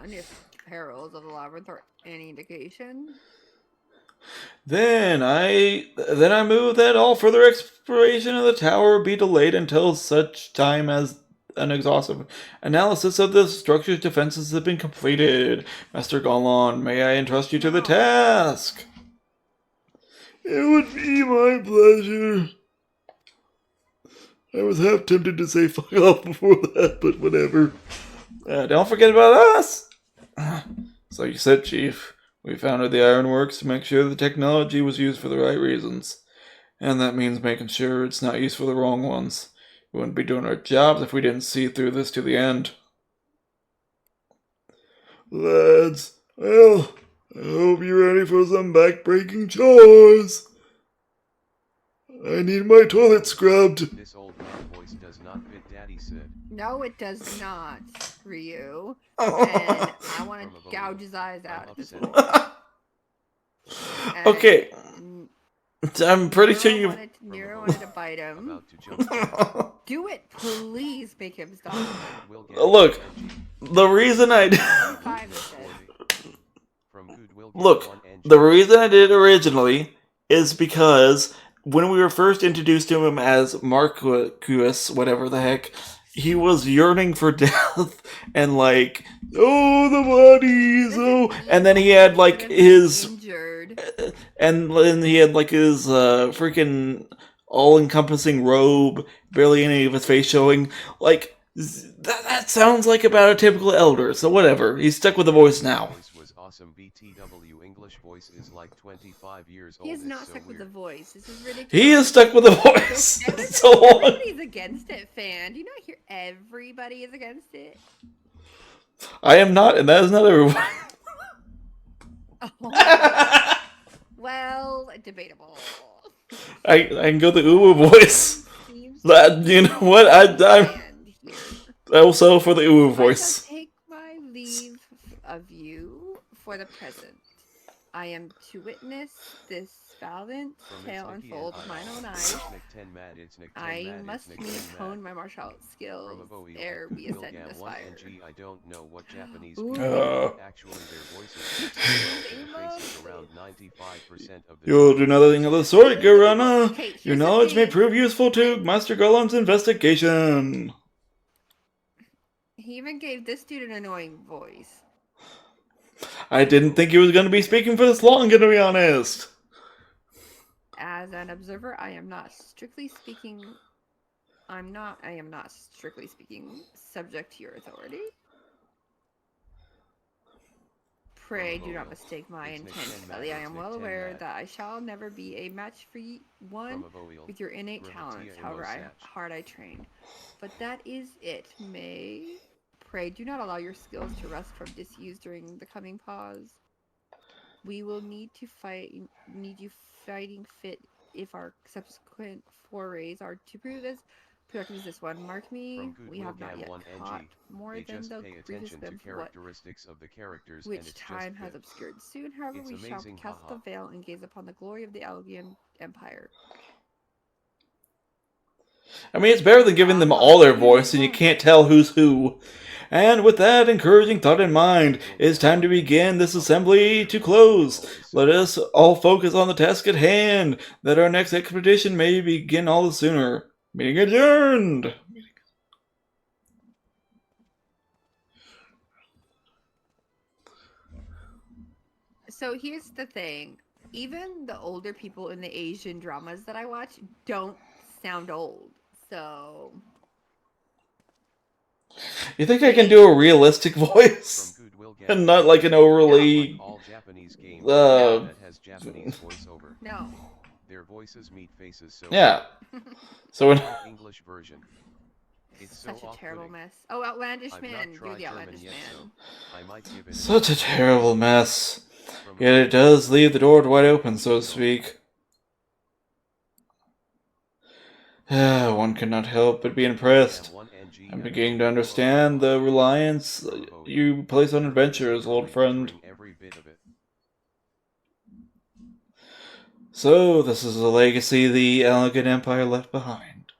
And if perils of the labyrinth are any indication, Then I move that all further exploration of the tower be delayed until such time as an exhaustive analysis of the structure's defenses has been completed. Master Gollon, may I entrust you to the no. task? It would be my pleasure. I was half tempted to say fuck off before that, but whatever. Don't forget about us! So you said, Chief. We founded the Ironworks to make sure the technology was used for the right reasons. And that means making sure it's not used for the wrong ones. We wouldn't be doing our jobs if we didn't see through this to the end. Lads, well, I hope you're ready for some back-breaking chores. I need my toilet scrubbed. This old man voice does not fit, Daddy said. No, it does not, Ryu. And I want to gouge his eyes out at this point. Okay. I'm pretty sure you. Nero wanted to bite him. About to jump. Do it, please. Make him stop. Look, the reason I. Fine with it. Look, the reason I did it originally is because when we were first introduced to him as Marquis, whatever the heck, he was yearning for death and like, oh, the bodies, oh, and then he had like his, and then he had like his freaking all-encompassing robe, barely any of his face showing. Like that sounds like about a typical elder. So whatever, he's stuck with the voice now. Awesome BTW English voice is like 25 years old. He is not stuck with the voice. This is ridiculous. He is stuck with the voice. So everybody's against it, fan. Do you not hear everybody is against it? I am not, and that is not everyone. Oh. Well, debatable. I can go the uwu voice. That, you know what? I will settle for the uwu voice. I take my leave of you for the present. I am to witness this valiant tale unfold with mine own eyes. I must needs hone my martial arts skills ere we ascend this fire. I don't know what Japanese actually their voices around 95% of You'll do nothing of the sort, Garana. Okay, your knowledge may prove useful to Master Gollum's investigation. He even gave this dude an annoying voice. I didn't think he was going to be speaking for this long, to be honest. As an observer, I am not strictly speaking subject to your authority. Pray do not mistake my intent, Ellie. I am well aware that I shall never be a match for one with your innate talents, however hard I train. But that is it, May. Pray do not allow your skills to rest from disuse during the coming pause. We will need you fighting fit if our subsequent forays are to prove as productive as this one. Mark me, we have not yet caught more than the briefest glimpse of what which time has obscured. Soon, however, we shall cast the veil and gaze upon the glory of the Elgian Empire. I mean, it's better than giving them all their voice and you can't tell who's who. And with that encouraging thought in mind, it's time to begin this assembly to close. Let us all focus on the task at hand, that our next expedition may begin all the sooner. Meeting adjourned! So here's the thing. Even the older people in the Asian dramas that I watch don't sound old. So... You think I can do a realistic voice? And not like an overly... No. Their voices meet faces so yeah. So in English version. It's such a terrible mess. Oh, Outlandish Man. You're the Outlandish Man. Such a terrible mess. Yet it does leave the door wide open, so to speak. One cannot help but be impressed. I'm beginning to understand the reliance you place on adventures, old friend. So, this is the legacy the Elegant Empire left behind.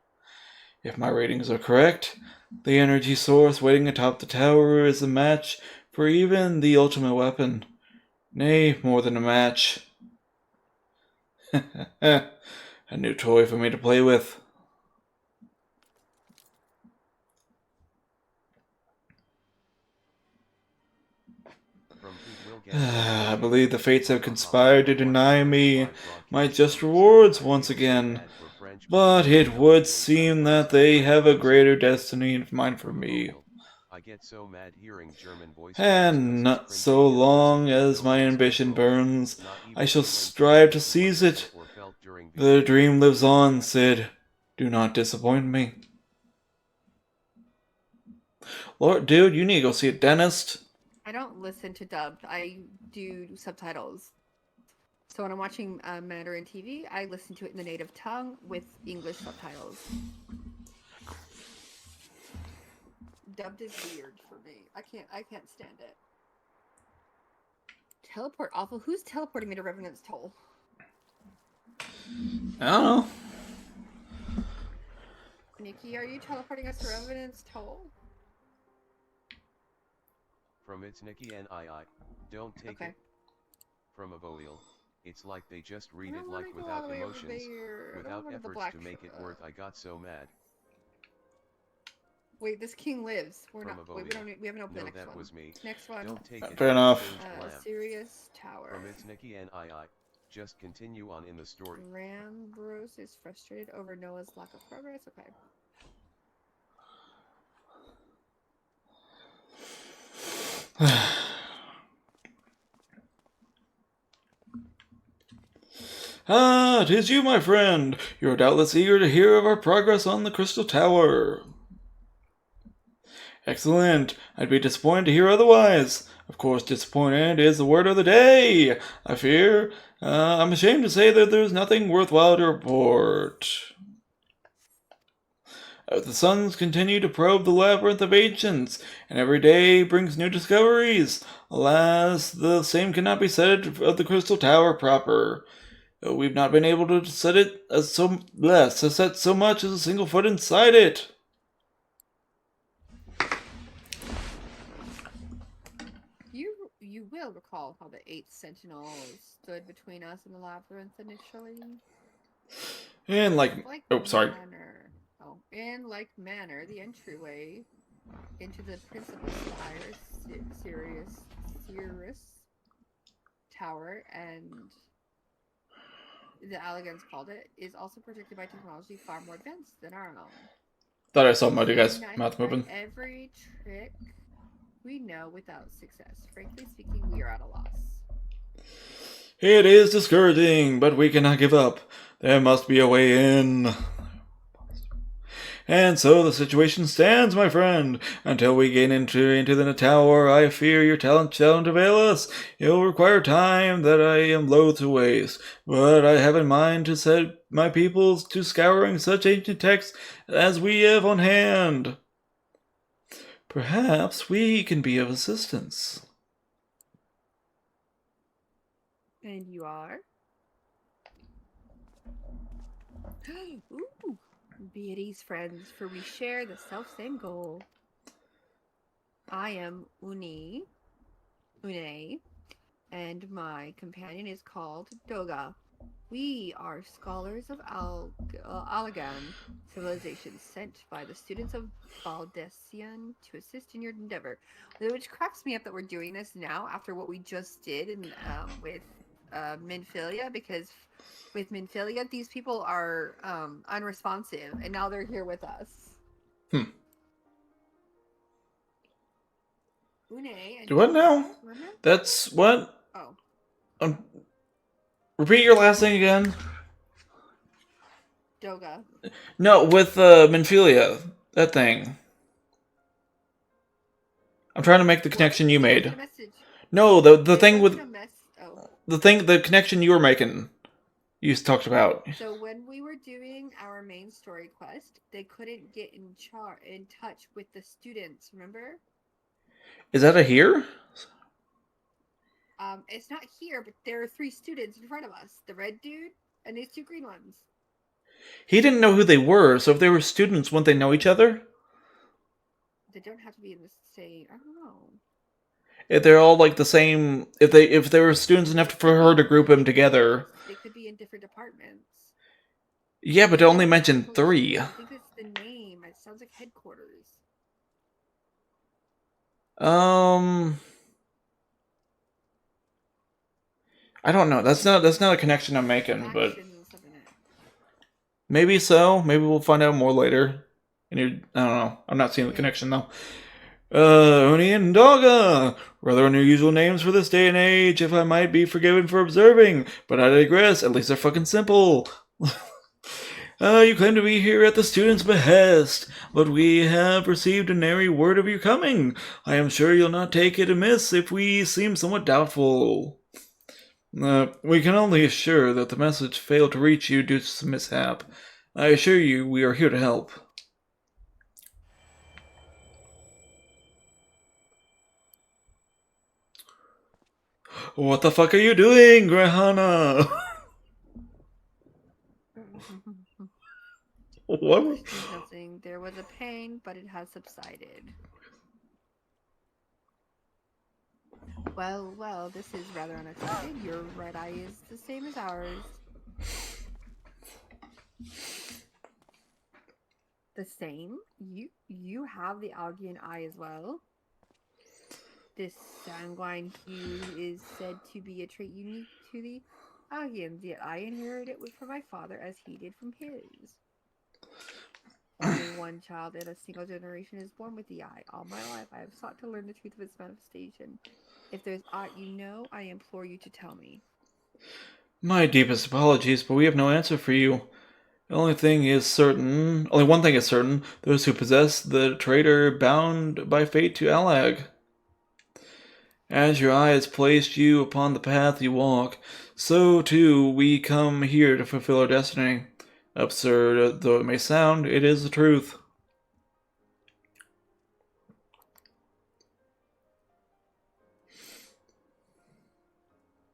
If my ratings are correct, the energy source waiting atop the tower is a match for even the ultimate weapon. Nay, more than a match. A new toy for me to play with. I believe the fates have conspired to deny me my just rewards once again. But it would seem that they have a greater destiny in mind for me. And not so long as my ambition burns, I shall strive to seize it. The dream lives on, Sid. Do not disappoint me. Lord, dude, you need to go see a dentist. I don't listen to dubbed. I do subtitles. So when I'm watching Mandarin TV, I listen to it in the native tongue with English subtitles. Dubbed is weird for me. I can't stand it. Teleport awful. Who's teleporting me to Revenant's Toll? I don't know. Nikki, are you teleporting us to Revenant's Toll? From It's Nikki and I don't take it. From Avoil, it's like they just read it like without emotions, without efforts to make it worth. I got so mad. Wait, this king lives. We're not. Wait, we haven't opened the next that one. was me. Next one. Don't take it. Fair enough. Sirius Tower. From It's Nikki and I just continue on in the story. Rambrose is frustrated over Noah's lack of progress. Okay. Ah, 'tis you, my friend. You are doubtless eager to hear of our progress on the Crystal Tower. Excellent. I'd be disappointed to hear otherwise. Of course, disappointed is the word of the day, I fear. I'm ashamed to say that there's nothing worthwhile to report. The suns continue to probe the labyrinth of ancients, and every day brings new discoveries. Alas, the same cannot be said of the Crystal Tower proper. We've not been able to set so much as a single foot inside it. You will recall how the 8th Sentinel stood between us and the labyrinth initially. In like manner, the entryway into the principal spire, Sirius Tower, and the Allegans called it, is also protected by technology far more advanced than our own. Thought I saw my guys' mouth moving. Every trick we know without success. Frankly speaking, we are at a loss. It is discouraging, but we cannot give up. There must be a way in. And so the situation stands, my friend. Until we get into the tower, I fear your talent shall not avail us. It will require time that I am loath to waste, but I have in mind to set my peoples to scouring such ancient texts as we have on hand. Perhaps we can be of assistance. And you are? Ooh. Be at ease, friends, for we share the self-same goal. I am Une, and my companion is called Doga. We are scholars of Allegan civilization sent by the students of Baldessian to assist in your endeavor. Which cracks me up that we're doing this now after what we just did with Minfilia, because with Minfilia, these people are unresponsive, and now they're here with us. Do what now? Remember? That's what? Oh. Repeat your last thing again. Doga. No, with Minfilia. That thing. I'm trying to make the connection you made. No, the thing with... The connection you were making. You talked about. So when we were doing our main story quest, they couldn't get in touch with the students, remember? Is that a here? It's not here, but there are 3 students in front of us. The red dude and these 2 green ones. He didn't know who they were, so if they were students, wouldn't they know each other? They don't have to be in the same... I don't know. if they're all like the same, if they were students enough for her to group them together. They could be in different departments. Yeah, but it only mentioned 3. I think it's the name. It sounds like headquarters. I don't know. That's not a connection I'm making, but Actions and stuff in it. maybe so. Maybe we'll find out more later. I don't know. I'm not seeing the connection though. Oni and Dogga! Rather unusual names for this day and age, if I might be forgiven for observing, but I digress, at least they're fucking simple. You claim to be here at the student's behest, but we have received a nary word of your coming. I am sure you'll not take it amiss if we seem somewhat doubtful. We can only assure that the message failed to reach you due to some mishap. I assure you we are here to help. What the fuck are you doing, Grahana? What? Nothing. There was a pain, but it has subsided. Well, this is rather unexpected. Your right eye is the same as ours. The same? You have the Algian eye as well? This sanguine hue is said to be a trait unique to the Algians, yet I inherited it from my father as he did from his. Only one child in a single generation is born with the eye. All my life I have sought to learn the truth of its manifestation. If there's aught you know, I implore you to tell me. My deepest apologies, but we have no answer for you. Only one thing is certain, those who possess the trait are bound by fate to Alag. As your eye has placed you upon the path you walk, so too we come here to fulfill our destiny. Absurd though it may sound, it is the truth.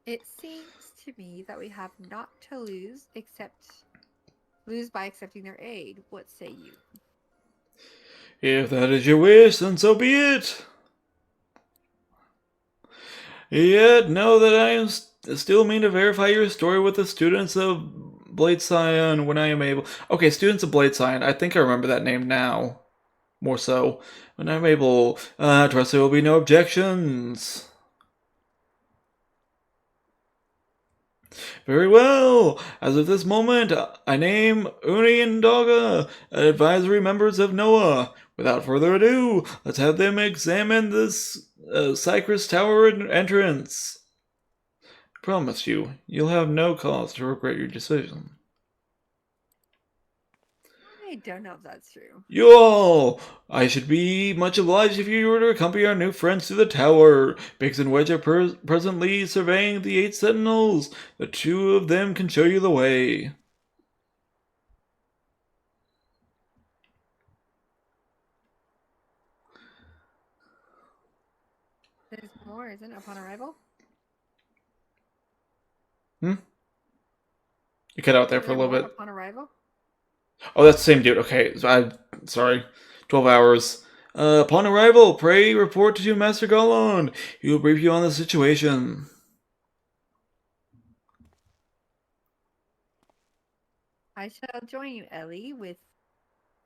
It seems to me that we have not to lose by accepting their aid. What say you? If that is your wish, then so be it. Yet know that I am still mean to verify your story with the students of Blade Scion when I am able. Okay, students of Blade Scion. I think I remember that name now. More so. When I'm able. Trust there will be no objections. Very well. As of this moment, I name Uni and Dogga, advisory members of NOAA. Without further ado, let's have them examine this Cypress Tower entrance. I promise you, you'll have no cause to regret your decision. I don't know if that's true. You all! I should be much obliged if you were to accompany our new friends to the tower. Biggs and Wedge are presently surveying the 8 sentinels. The 2 of them can show you the way. There's more, isn't it, upon arrival? You cut out there for a little bit. Upon arrival? Oh, that's the same dude. Okay, sorry. 12 hours. Upon arrival, pray report to Master Gollond. He will brief you on the situation. I shall join you, Ellie,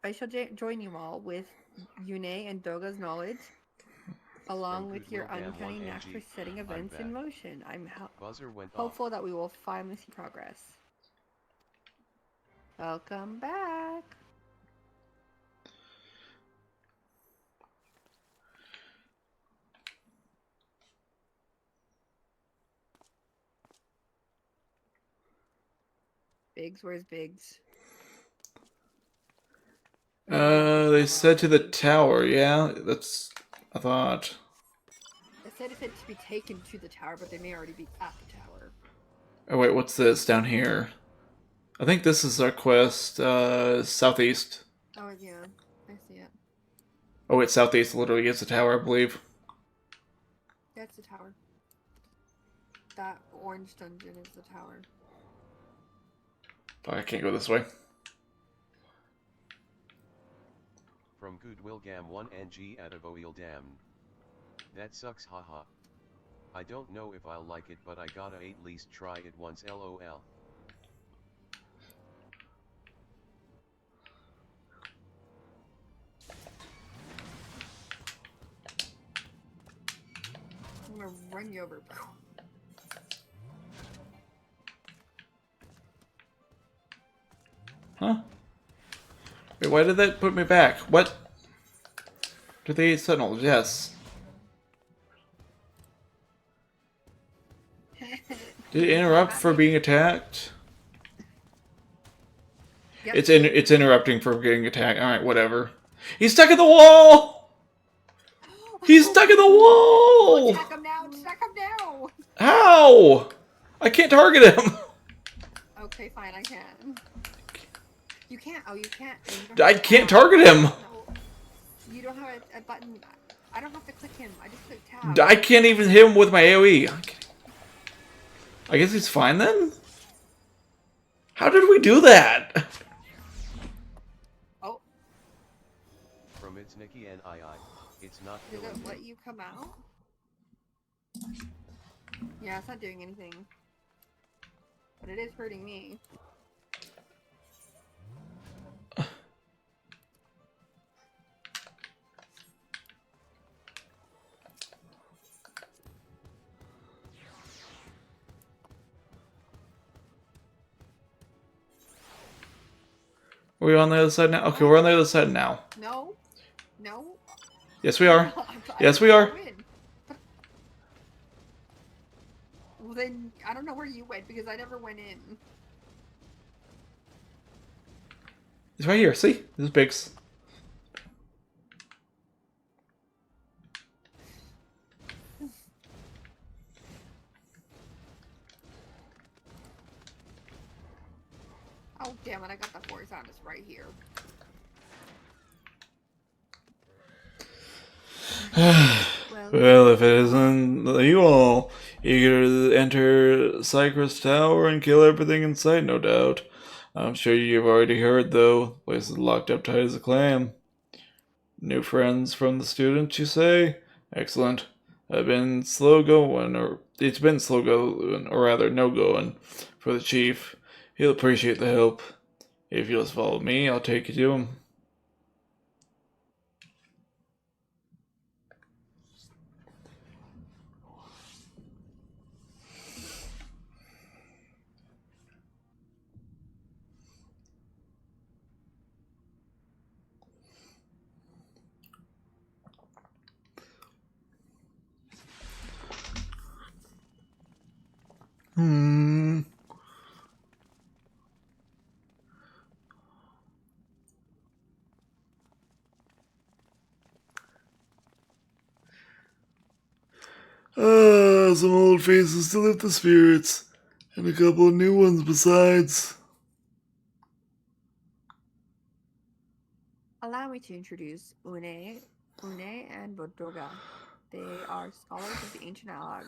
I shall join you all with Yune and Doga's knowledge, along with your uncanny knack for setting events in motion. I'm hopeful that we will finally see progress. Welcome back. Biggs, where's Biggs? They said to the tower, yeah? That's a thought. They said it to be taken to the tower, but they may already be at the tower. Oh wait, what's this down here? I think this is our quest, southeast. Oh yeah, I see it. Oh wait, southeast literally is the tower, I believe. That's the tower. That orange dungeon is the tower. Oh, I can't go this way. From Goodwill Gam 1 NG at Avoil Dam. That sucks, haha. I don't know if I'll like it, but I gotta at least try it once, lol. I'm gonna run you over. Huh? Wait, why did that put me back? What? To the 8 Sentinels, yes. Did it interrupt for being attacked? Yep. It's interrupting for getting attacked. Alright, whatever. He's stuck in the wall! He's stuck in the wall! Attack him now! Attack him now! How? I can't target him! Okay, fine, I can. You can't. Oh, you can't. I can't target him! No. You don't have a button. I don't have to click him. I just click tab. I can't even hit him with my AoE. I guess he's fine then? How did we do that? Oh. From It's Nikki and II, it's not Did killing it me. let you come out? Yeah, it's not doing anything. But it is hurting me. Are we on the other side now? Okay, we're on the other side now. No. No. Yes, we are. Yes, we are. Well, then, I don't know where you went, because I never went in. It's right here. See? This is Biggs. Oh, damn it, I got the horizontus right here. Well, if it isn't you all, eager to enter Cypress Tower and kill everything in sight, no doubt. I'm sure you've already heard, though. The place is locked up tight as a clam. New friends from the students, you say? Excellent. It's been slow going, or rather no going, for the chief. He'll appreciate the help. If you'll just follow me, I'll take you to him. Some old faces to lift the spirits, and a couple of new ones besides. Allow me to introduce Une and Bodroga. They are scholars of the ancient Alag,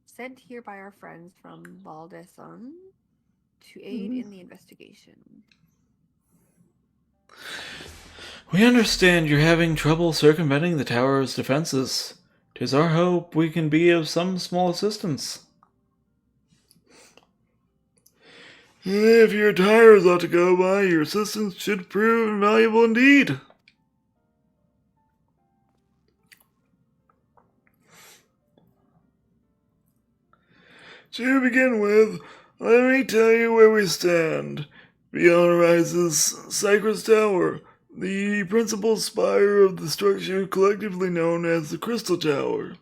sent here by our friends from Baldeson to aid in the investigation. We understand you're having trouble circumventing the tower's defenses. 'Tis our hope we can be of some small assistance. If your tires ought to go by, your assistance should prove invaluable indeed. To begin with, let me tell you where we stand. Beyond rises Cypress Tower, the principal spire of the structure collectively known as the Crystal Tower.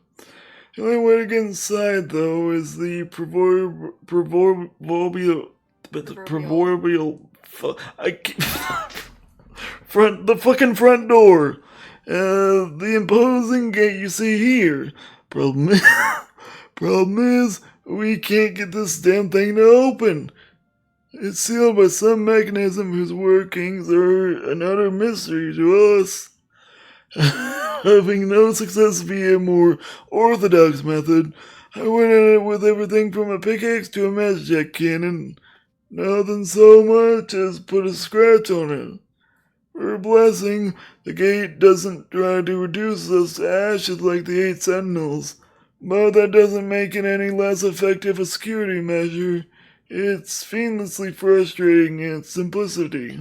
The only way to get inside, though, is the the fucking front door. The imposing gate you see here. Problem is, we can't get this damn thing to open. It's sealed by some mechanism whose workings are an utter mystery to us. Having no success via a more orthodox method, I went at it with everything from a pickaxe to a magic cannon. Nothing so much as put a scratch on it. For a blessing, the gate doesn't try to reduce us to ashes like the 8 Sentinels. but that doesn't make it any less effective a security measure. It's fiendlessly frustrating in its simplicity.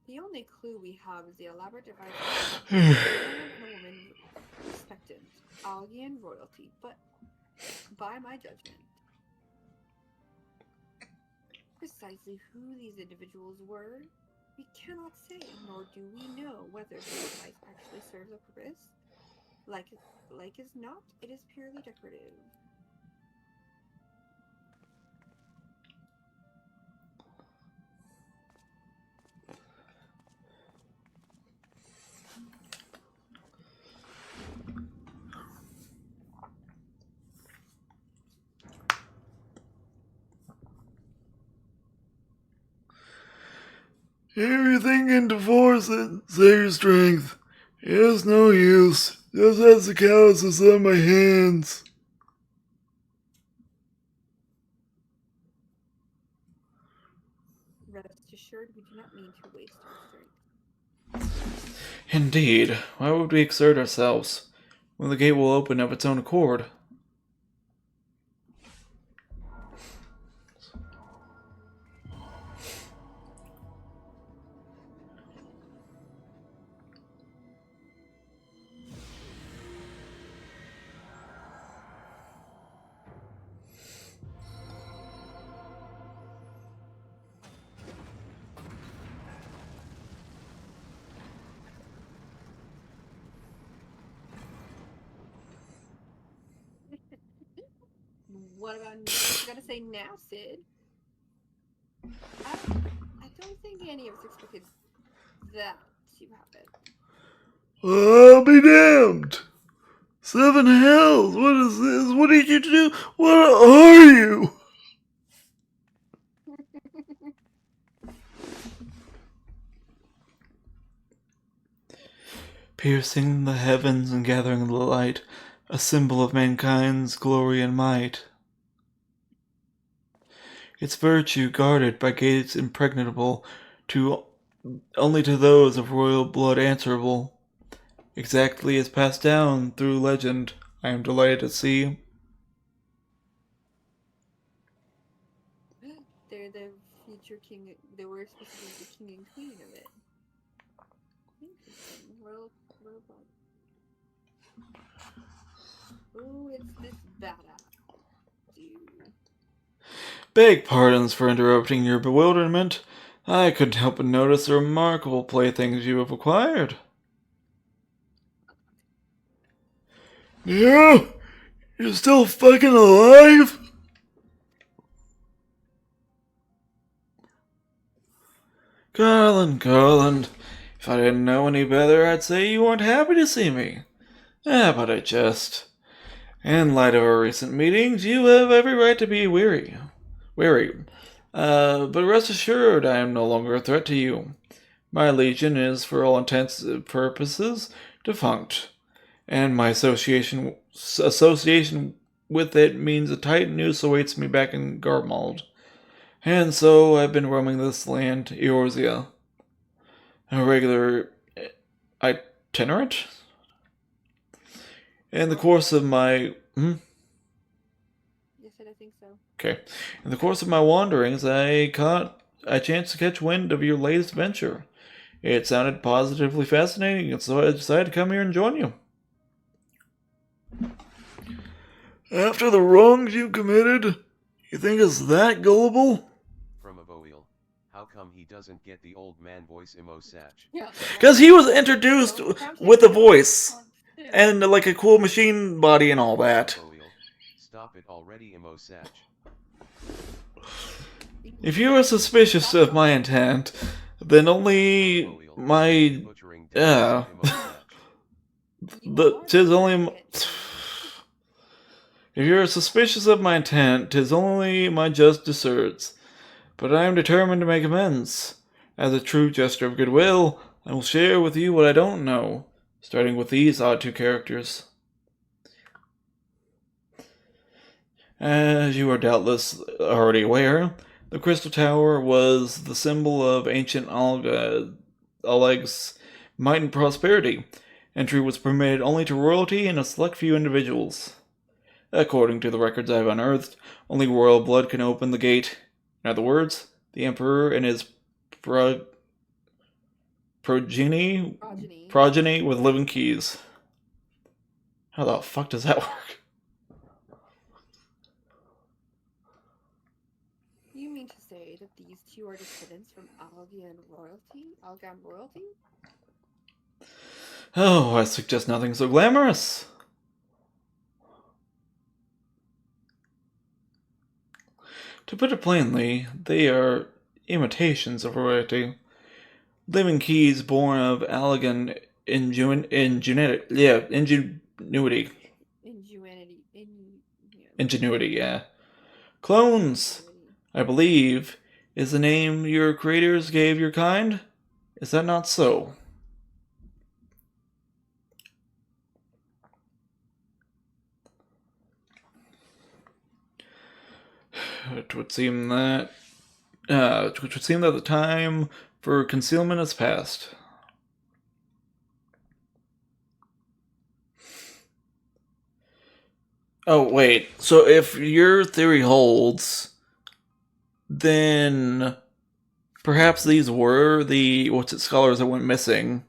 The only clue we have is the elaborate device of a man and a woman expectant, Algian royalty, but by my judgment, precisely who these individuals were, we cannot say, nor do we know whether the device actually serves a purpose. Like as not, it is purely decorative. Everything can divorce it, say your strength. It's no use, just as the calluses on my hands. Rest assured, we do not mean to waste our strength. Indeed, why would we exert ourselves when the gate will open of its own accord? What you gotta say now, Sid? I don't think any of us expected that to happen. I'll be damned! 7 hells! What is this? What did you do? What are you? Piercing the heavens and gathering the light, a symbol of mankind's glory and might. Its virtue guarded by gates impregnable, only to those of royal blood answerable. Exactly as passed down through legend, I am delighted to see. They're the future king. They were supposed to be the king and queen of it. Interesting. Royal blood. Ooh, it's this badass dude. Beg pardons for interrupting your bewilderment. I couldn't help but notice the remarkable playthings you have acquired. Yeah? You're still fucking alive? Garland, if I didn't know any better, I'd say you weren't happy to see me. But I jest. In light of our recent meetings, you have every right to be weary. But rest assured, I am no longer a threat to you. My legion is, for all intents and purposes, defunct, and my association with it means a tight noose awaits me back in Garmald. And so I've been roaming this land, Eorzea. A regular itinerant? In the course of my... Yes, I think so. Okay. In the course of my wanderings, I chanced to catch wind of your latest venture. It sounded positively fascinating, and so I decided to come here and join you. After the wrongs you committed, you think it's that gullible? From Avoil, how come he doesn't get the old man voice Imo Satch? Because he was introduced with a voice, and like a cool machine body and all that. Stop it already, Imo Satch. If you are suspicious of my intent, then only my... tis only... If you are suspicious of my intent, 'tis only my just deserts. But I am determined to make amends. As a true gesture of goodwill, I will share with you what I don't know, starting with these odd 2 characters. As you are doubtless already aware, the Crystal Tower was the symbol of ancient Oleg's might and prosperity. Entry was permitted only to royalty and a select few individuals. According to the records I have unearthed, only royal blood can open the gate. In other words, the emperor and his progeny with living keys. How the fuck does that work? You mean to say that these two are descendants from Algan royalty? Oh, I suggest nothing so glamorous. To put it plainly, they are imitations of royalty. Living keys born of Algan ingenuity, yeah. Clones, I believe, is the name your creators gave your kind? Is that not so? It would seem that the time for concealment has passed. Oh, wait. So if your theory holds, then perhaps these were the scholars that went missing,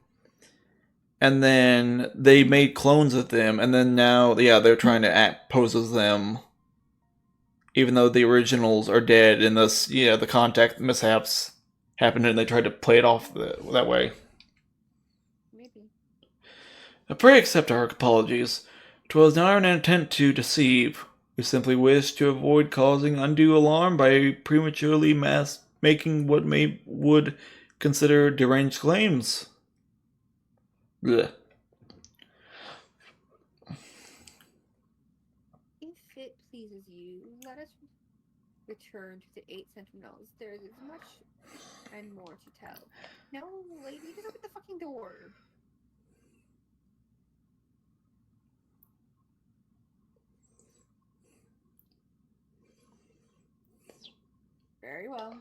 and then they made clones of them, and then now, yeah, they're trying to pose as them, even though the originals are dead, and thus, yeah, the contact mishaps happened, and they tried to play it off that way. Maybe. I pray accept our apologies. 'Twas not our intent to deceive. We simply wished to avoid causing undue alarm by prematurely making what would consider deranged claims. Blech. If it pleases you, let us return to the 8 Sentinels. There is much and more to tell. No, lady, just open the fucking door. Very well.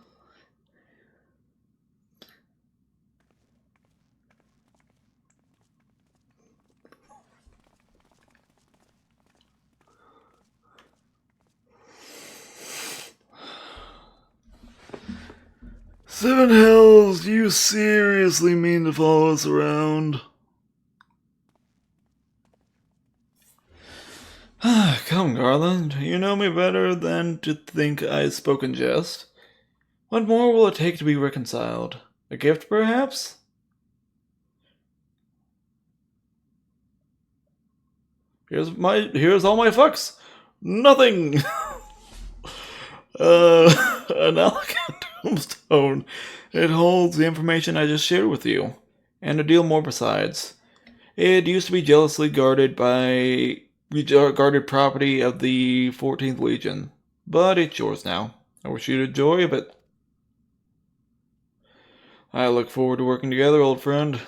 Seven hells, do you seriously mean to follow us around? Come, Garland, you know me better than to think I spoke in jest. What more will it take to be reconciled? A gift, perhaps? Here's all my fucks. Nothing. An elegant tombstone. It holds the information I just shared with you, and a deal more besides. It used to be jealously guarded property of the 14th Legion, but it's yours now. I wish you the joy of it. I look forward to working together, old friend.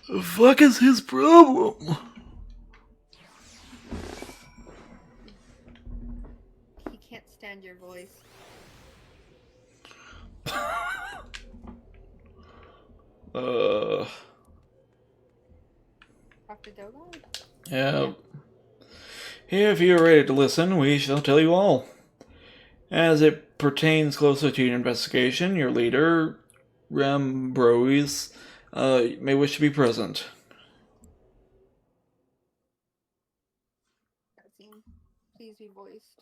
The fuck is his problem? He can't stand your voice. Dr. Dogon? Yeah. If you are ready to listen, we shall tell you all. As it pertains closer to your investigation, your leader, Rambroise, may wish to be present. Please be voiced.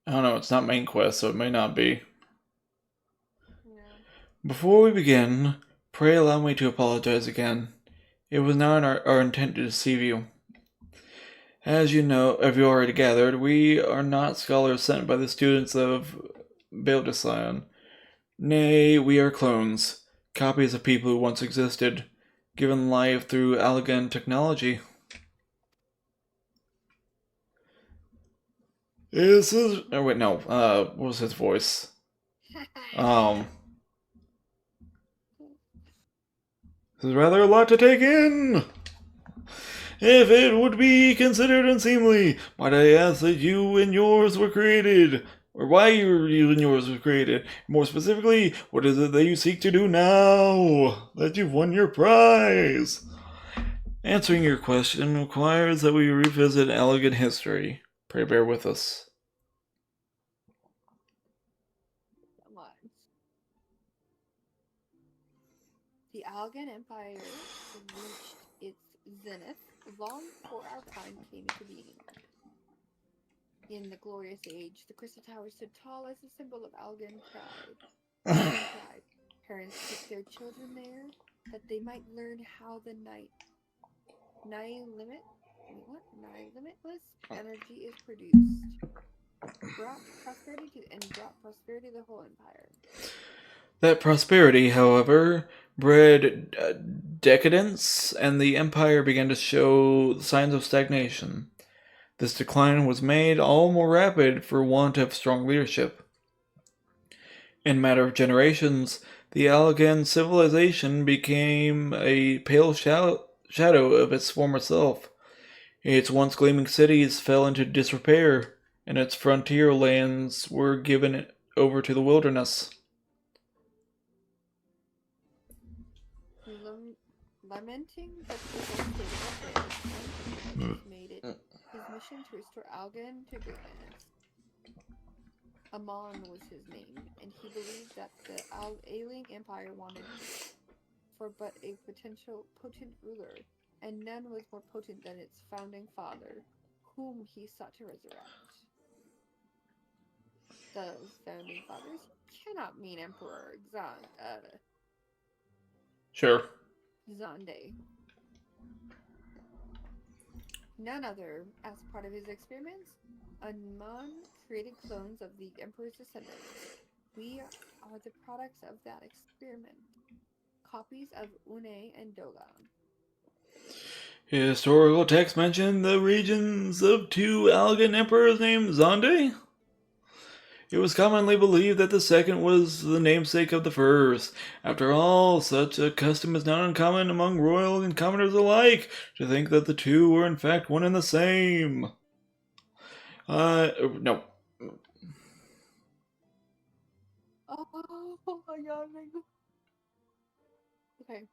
I don't know, it's not main quest, so it may not be. Yeah. Before we begin, pray allow me to apologize again. It was not our intent to deceive you. As you know, have you already gathered, we are not scholars sent by the students of Beldislion. Nay, we are clones, copies of people who once existed, given life through Algan technology. What was his voice? This is rather a lot to take in. If it would be considered unseemly, might I ask that you and yours were created? Or why you and yours were created? More specifically, what is it that you seek to do now that you've won your prize? Answering your question requires that we revisit elegant history. Pray bear with us. The Algan Empire reached its zenith long before our kind came into being. In the glorious age, the Crystal Tower stood tall as a symbol of Algan pride. Parents took their children there that they might learn how the limitless energy is produced. Brought prosperity to the whole empire. That prosperity, however, bred decadence, and the empire began to show signs of stagnation. This decline was made all more rapid for want of strong leadership. In a matter of generations, the Algan civilization became a pale shadow of its former self. Its once gleaming cities fell into disrepair, and its frontier lands were given over to the wilderness. Lamenting the state of affairs, made it his mission to restore Algan to greatness. Amon was his name, and he believed that the ailing empire wanted for but a potent ruler, and none was more potent than its founding father, whom he sought to resurrect. The founding fathers cannot mean Emperor Sure. Zonde. None other, as part of his experiments, Amon created clones of the Emperor's descendants. We are the products of that experiment. Copies of Une and Dogan. Historical texts mention the regions of two Algan emperors named Zonde. It was commonly believed that the second was the namesake of the first. After all, such a custom is not uncommon among royal and commoners alike, to think that the two were in fact one and the same. No. Oh my god. Okay.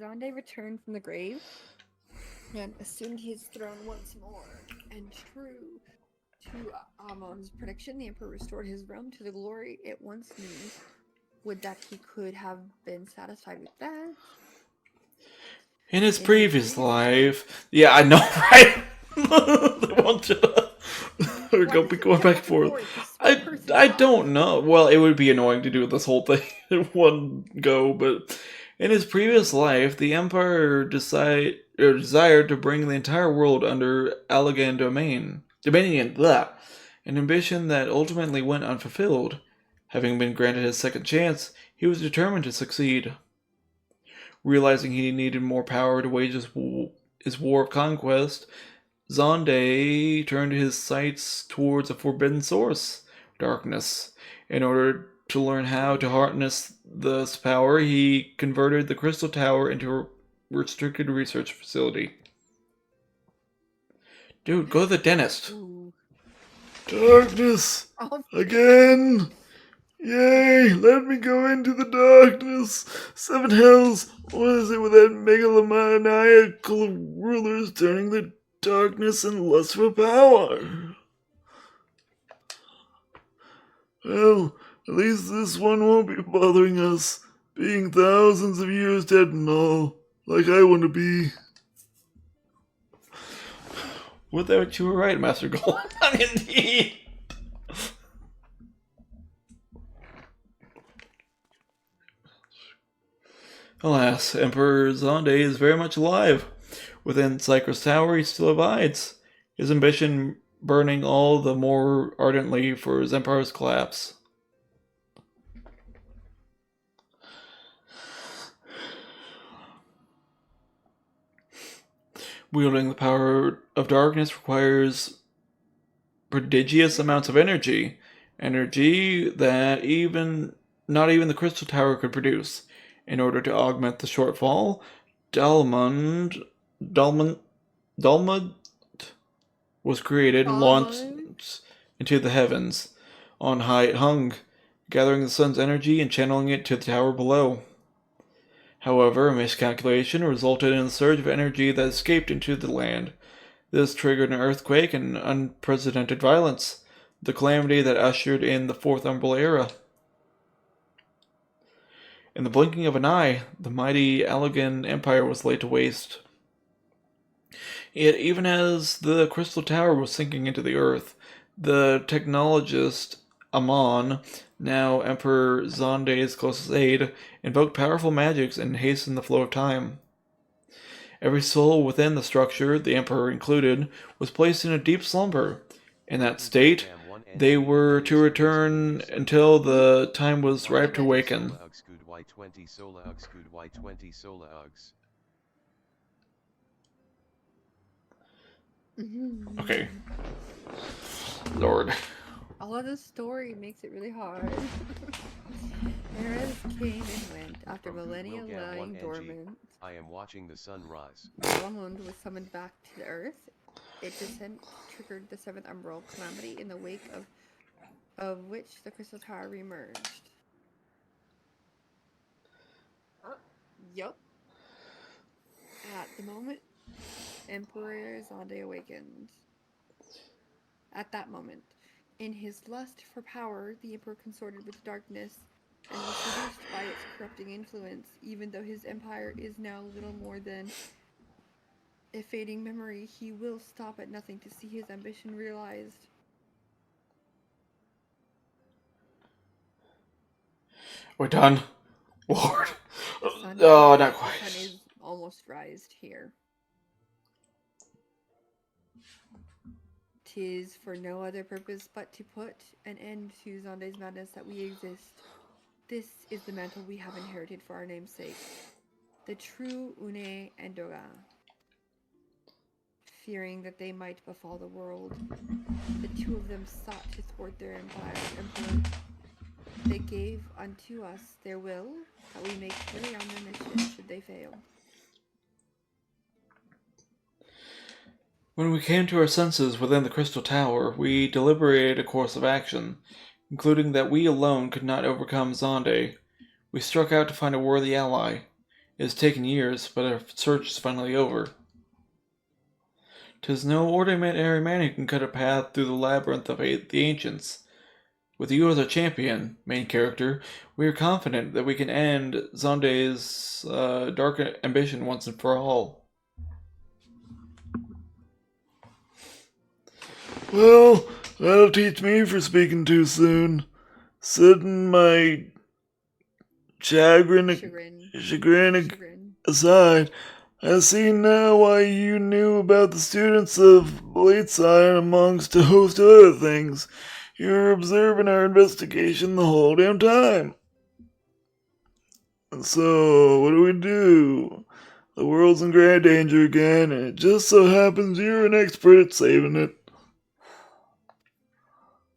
Zonde returned from the grave and assumed his throne once more. And true to Amon's prediction, the Emperor restored his realm to the glory it once knew. Would that he could have been satisfied with that? In his previous life... Yeah, I know, right? They want to... We're going back and forth. I don't know. Well, it would be annoying to do this whole thing in one go, but... In his previous life, the Empire desired to bring the entire world under Algan Dominion, an ambition that ultimately went unfulfilled. Having been granted his second chance, he was determined to succeed. Realizing he needed more power to wage his war of conquest, Zonde turned his sights towards a forbidden source, darkness. In order to learn how to harness this power, he converted the Crystal Tower into a restricted research facility. Dude, go to the dentist. Ooh. Darkness! Again! Yay! Let me go into the darkness! Seven hells! What is it with that megalomaniacal rulers turning the darkness and lust for power? Well, at least this one won't be bothering us, being thousands of years dead and all, like I want to be. Would that you were right, Master Gold. Indeed. Alas, Emperor Zonde is very much alive. Within Cypress Tower, he still abides, his ambition burning all the more ardently for his empire's collapse. Wielding the power of darkness requires prodigious amounts of energy that not even the Crystal Tower could produce. In order to augment the shortfall, Dalmud was created and launched into the heavens. On high it hung, gathering the sun's energy and channeling it to the tower below. However, a miscalculation resulted in a surge of energy that escaped into the land. This triggered an earthquake and unprecedented violence, the calamity that ushered in the Fourth Umbral Era. In the blinking of an eye, the mighty Allegan Empire was laid to waste. Yet even as the Crystal Tower was sinking into the earth, the technologist Amon, now Emperor Zonde's closest aide, invoked powerful magics and hastened the flow of time. Every soul within the structure, the Emperor included, was placed in a deep slumber. In that state, they were to return until the time was ripe to awaken. Okay. Lord. All of the story makes it really hard. Eras came and went after millennia lying dormant. I am watching the sun rise. Dalmud was summoned back to the earth. Its descent triggered the Seventh Umbral calamity, in the wake of which the Crystal Tower reemerged. Yup. At the moment, Emperor Zonde awakened. At that moment, in his lust for power, the Emperor consorted with darkness and was seduced by its corrupting influence. Even though his empire is now little more than a fading memory, he will stop at nothing to see his ambition realized. We're done. Lord. Oh, not quite. The sun is almost rised here. 'Tis for no other purpose but to put an end to Zonde's madness that we exist. This is the mantle we have inherited for our namesake, the true Une and Doga. Fearing that they might befall the world, the two of them sought to thwart their emperor. They gave unto us their will, that we may carry on their mission should they fail. When we came to our senses within the Crystal Tower, we deliberated a course of action, concluding that we alone could not overcome Zonde. We struck out to find a worthy ally. It has taken years, but our search is finally over. 'Tis no ordinary man who can cut a path through the labyrinth of the ancients. With you as our champion, main character, we are confident that we can end Zonde's dark ambition once and for all. Well, that'll teach me for speaking too soon. Setting my chagrin aside, I see now why you knew about the students of Blateside amongst a host of other things. You were observing our investigation the whole damn time. So, what do? The world's in great danger again, and it just so happens you're an expert at saving it.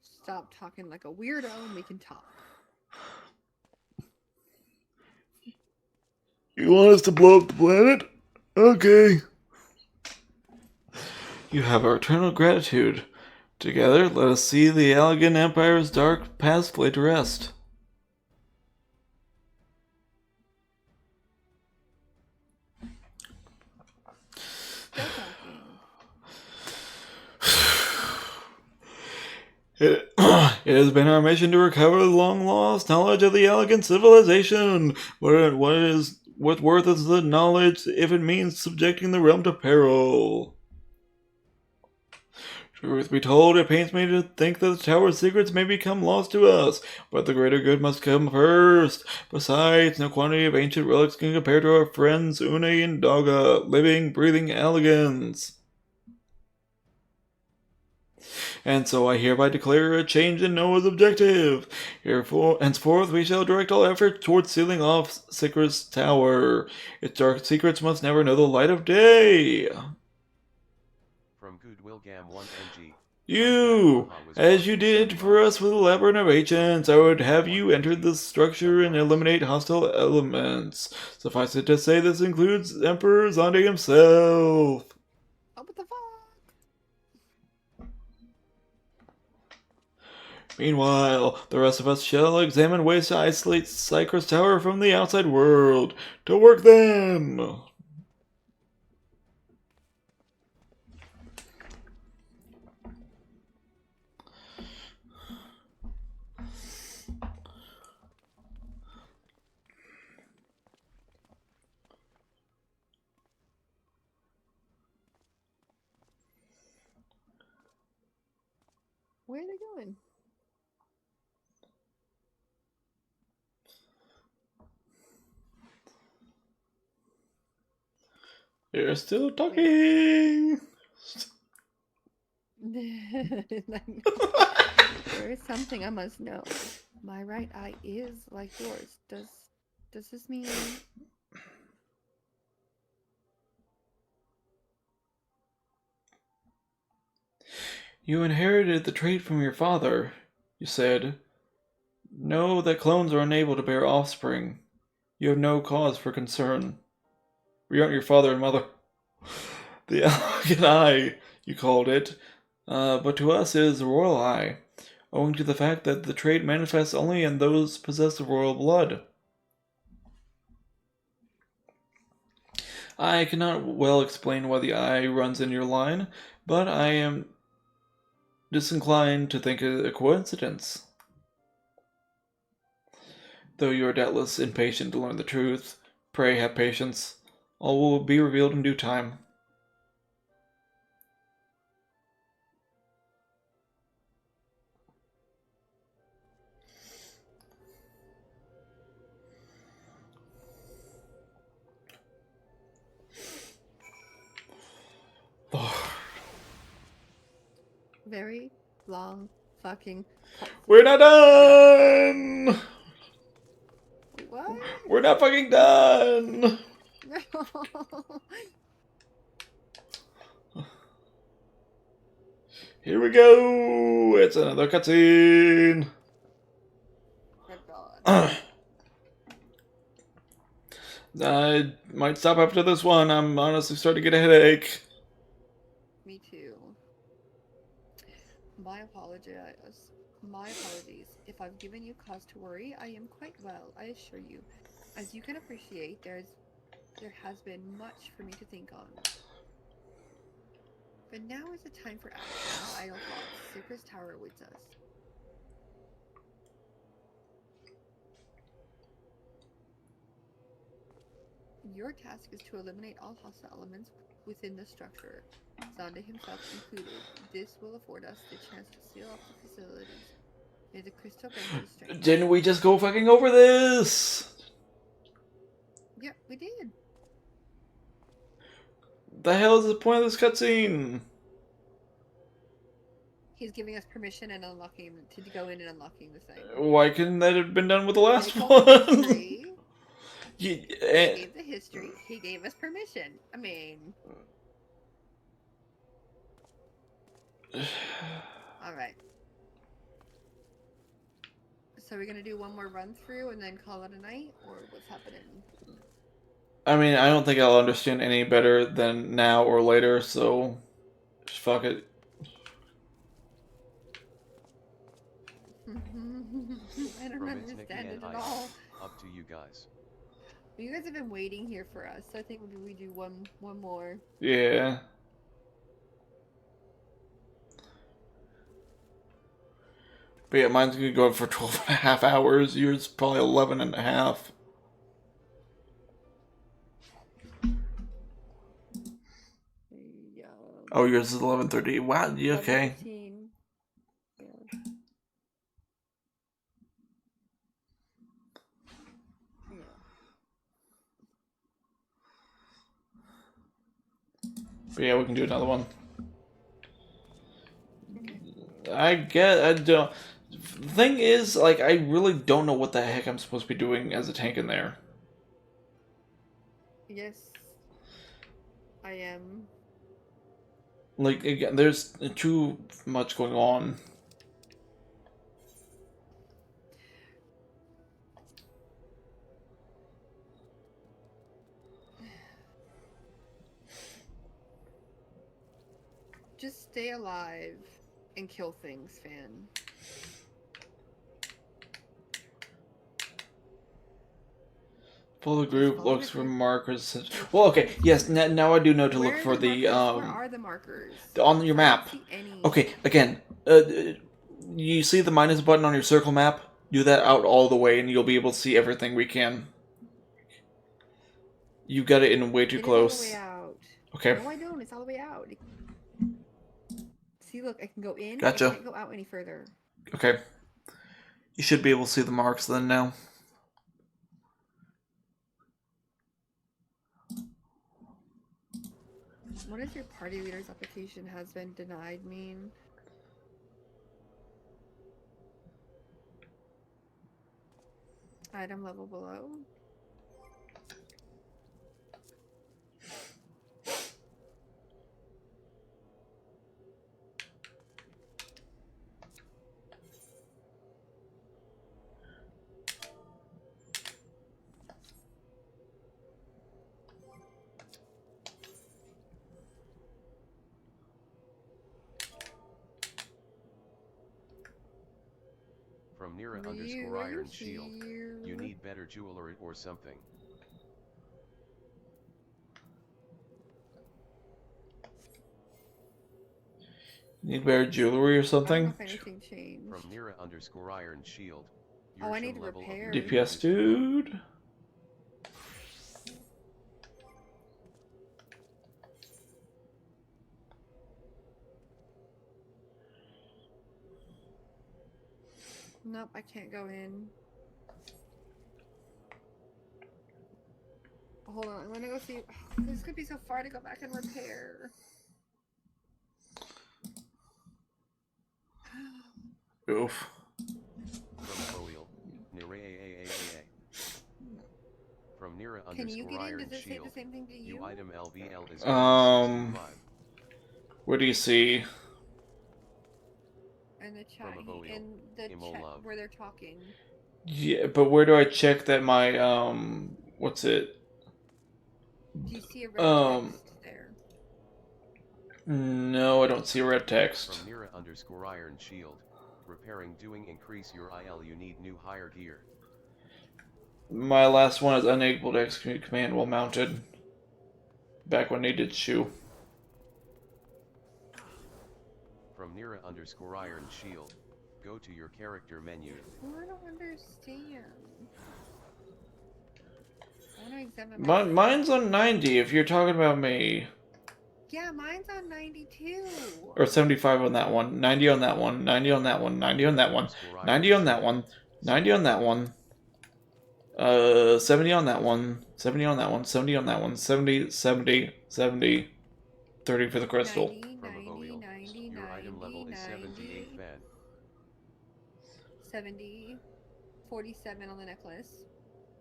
Stop talking like a weirdo and we can talk. You want us to blow up the planet? Okay. You have our eternal gratitude. Together, let us see the Allegan Empire's dark past laid to rest. It has been our mission to recover the long-lost knowledge of the Allegan civilization. What worth is the knowledge if it means subjecting the realm to peril? Truth be told, it pains me to think that the tower's secrets may become lost to us, but the greater good must come first. Besides, no quantity of ancient relics can compare to our friends Une and Doga, living, breathing Allegans. And so I hereby declare a change in Noah's objective. Henceforth we shall direct all efforts towards sealing off Sikra's tower. Its dark secrets must never know the light of day. From Goodwill Gam 1 NG. You! As you did for us with elaborate innovations, I would have you enter the structure and eliminate hostile elements. Suffice it to say, this includes Emperor Zonde himself. Oh, what the fuck? Meanwhile, the rest of us shall examine ways to isolate Cypress Tower from the outside world. To work then! Where are they going? You're still talking! There is something I must know. My right eye is like yours. Does this mean... You inherited the trait from your father, you said. Know that clones are unable to bear offspring. You have no cause for concern. We aren't your father and mother. The elegant eye, you called it, but to us it is a royal eye, owing to the fact that the trait manifests only in those possessed of royal blood. I cannot well explain why the eye runs in your line, but I am disinclined to think it a coincidence. Though you are doubtless impatient to learn the truth, pray have patience. All will be revealed in due time. Very long fucking... We're not done! What? We're not fucking done! Here we go! It's another cutscene! I might stop after this one. I'm honestly starting to get a headache. Me too. My apologies. If I've given you cause to worry, I am quite well, I assure you. As you can appreciate, there has been much for me to think on. But now is the time for action. No idle thoughts. Cypress Tower awaits us. Your task is to eliminate all hostile elements within the structure, Zonda himself included. This will afford us the chance to seal off the facilities. May the crystal grant you strength. Didn't we just go fucking over this? Yep, we did. The hell is the point of this cutscene? He's giving us permission and unlocking to go in and unlocking the thing. Why couldn't that have been done with the last one? He gave the history. He gave us permission. I mean... Alright. So we're gonna do one more run through and then call it a night? Or what's happening? I mean, I don't think I'll understand any better than now or later, so... just fuck it. I don't understand it at all. Up to you guys. You guys have been waiting here for us, so I think maybe we do one more. Yeah. But yeah, mine's gonna go for 12.5 hours. Yours probably 11.5. Yeah. Oh, yours is 11:30. Wow, you okay? 11:15. But yeah, we can do another one. I don't... The thing is, like, I really don't know what the heck I'm supposed to be doing as a tank in there. Yes. I am. Like, again, there's too much going on. Just stay alive and kill things, fan. Follow the group, looks for markers. Well, okay, yes, now I do know to look for the, Where are the markers? on your map. I don't see any. Okay, again, you see the minus button on your circle map? Do that out all the way and you'll be able to see everything we can. You got it in way too close. It's all the way out. Okay. No, I don't. It's all the way out. See, look, I can go in. Gotcha. I can't go out any further. Okay. You should be able to see the marks then now. What does your party leader's application has been denied mean? Item level below. From Nira underscore Iron Shield. You need better jewelry or something. Need better jewelry or something? I don't know if anything changed. From Nira underscore Iron Shield. Oh, I need to repair. DPS dude. Nope, I can't go in. Hold on, I'm gonna go see. Oh, this could be so far to go back and repair. Oof. From Nira Can you underscore get in? Iron Does it say Shield. the same thing to you? New item LVL is Where do you see? In the chat, in the chat where they're talking. Yeah, but where do I check that my what's it? Do you see a red text there? No, I don't see a red text. From Nira underscore Iron Shield. Repairing doing increase your IL, you need new higher gear. My last one is unable to execute command while mounted. Back when they did shoe. From Nira underscore Iron Shield. Go to your character menu. I don't understand. I want to examine mine's on 90 if you're talking about me. Yeah, mine's on 92. Or 75 on that one, 90 on that one, 90 on that one, 90 on that one, 90 on that one, 90 on that one, 70 on that one, 70 on that one, 70 on that one, 70, 70, 70, 30 for the crystal. 90, your item level is 78 fan. 70, 47 on the necklace.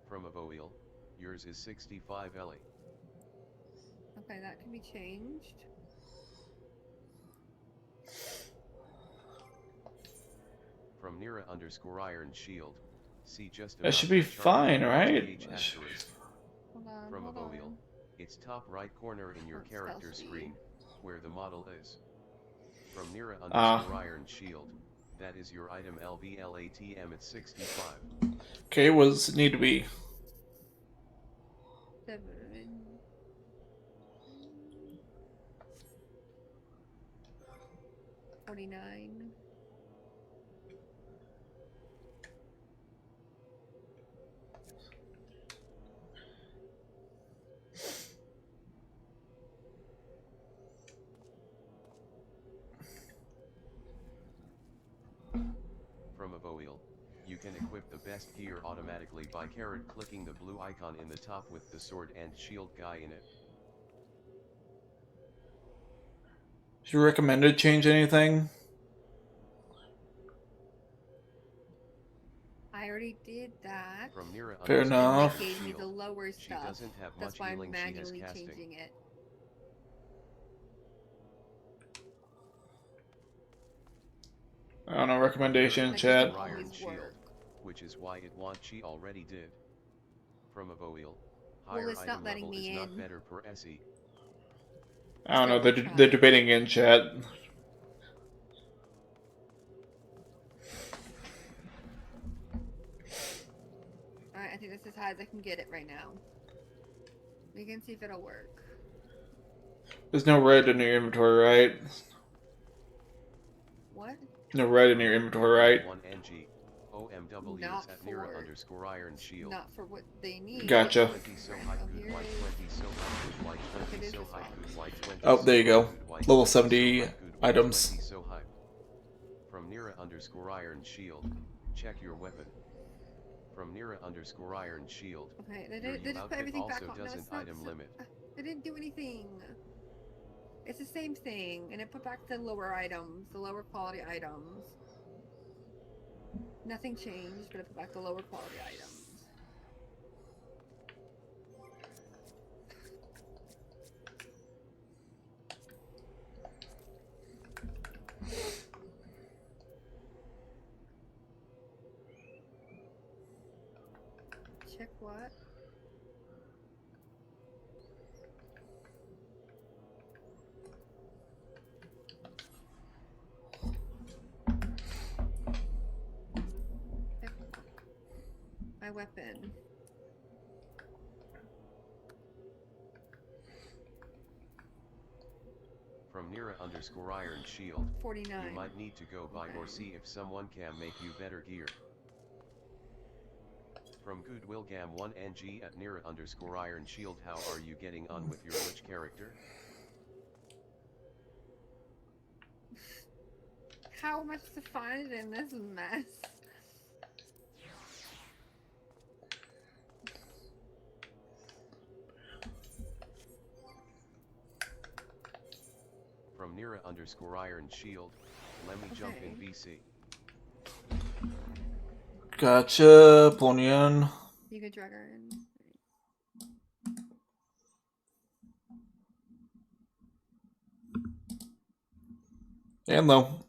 From Avoil, yours is 65 Ellie. Okay, that can be changed. From Nira underscore Iron Shield. See just that should be fine, right? From Avoil, it's top right corner in your character screen, where the model is. From Nira underscore Iron Shield. That is your item LVLATM at 65. Okay, what does it need to be? 7. 49. From Avoil, you can equip the best gear automatically by clicking the blue icon in the top with the sword and shield guy in it. Do you recommend to change anything? I already did that. From Nira Fair enough. It gave me the lower she stuff. doesn't have That's much why healing I'm she has manually casting. changing it. I don't know, recommendation in That chat. doesn't always work. Which is why it want she already did. From a Voil, Well, higher it's item not letting level is me not in. better per SE. I don't know, So they're debating in chat. Alright, I think that's as high as I can get it right now. We can see if it'll work. There's no red in your inventory, right? What? No red in your inventory, right? 1NG. OMW Not is at for Nira _ Iron Shield. Not for what they need. Gotcha. 20 so high good white 20 so high good white 20 so high good white 20 Oh, there you go. Level 20 70 so high good items. 20 so high. From Nira _ Iron Shield, check your weapon. From Nira _ Iron Shield, Okay, your they just put outfit everything back also on. No, doesn't it's not. item limit. They didn't do anything. It's the same thing, and it put back the lower items, the lower quality items. Nothing changed, but it put back the lower quality items. Check what? Check my weapon. From Nira _ Iron Shield, 49. you might need to go buy or see if someone can make you better gear. From Goodwill Gam 1NG at Nira _ Iron Shield, how are you getting on with your witch character? How am I supposed to find it in this mess? From Nira _ Iron Shield, let me jump in VC. Gotcha, Ponian. You could drag her in. And low.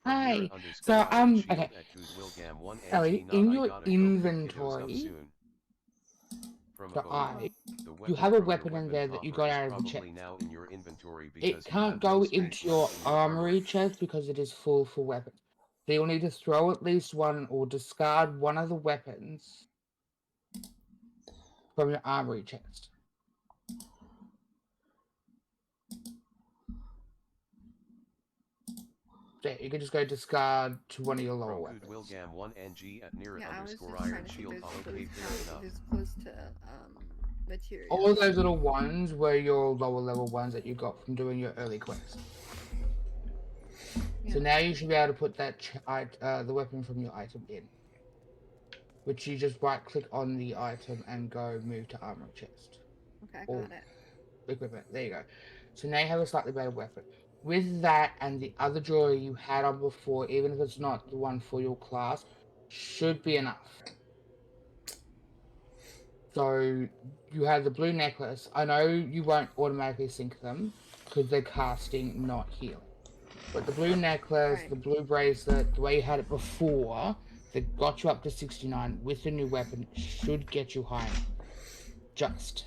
Hi. So okay. Ellie, in your inventory, you have a weapon in there that you got out of the chest. It can't go into your armory chest because it is full for weapons. So you'll need to throw at least one or discard one of the weapons from your armory chest. Yeah, you can just go discard to one of your lower weapons. Yeah, I was just trying to think if it's close to material. All those little ones were your lower level ones that you got from doing your early quest. Yeah. So now you should be able to put that the weapon from your item in, which you just right click on the item and go move to armor chest. Okay, I got it. Equipment. There you go. So now you have a slightly better weapon. With that and the other jewelry you had on before, even if it's not the one for your class, should be enough. So you have the blue necklace. I know you won't automatically sync them because they're casting, not healing. But the blue necklace, the blue bracelet, the way you had it before, that got you up to 69 with the new weapon should get you high enough. Just.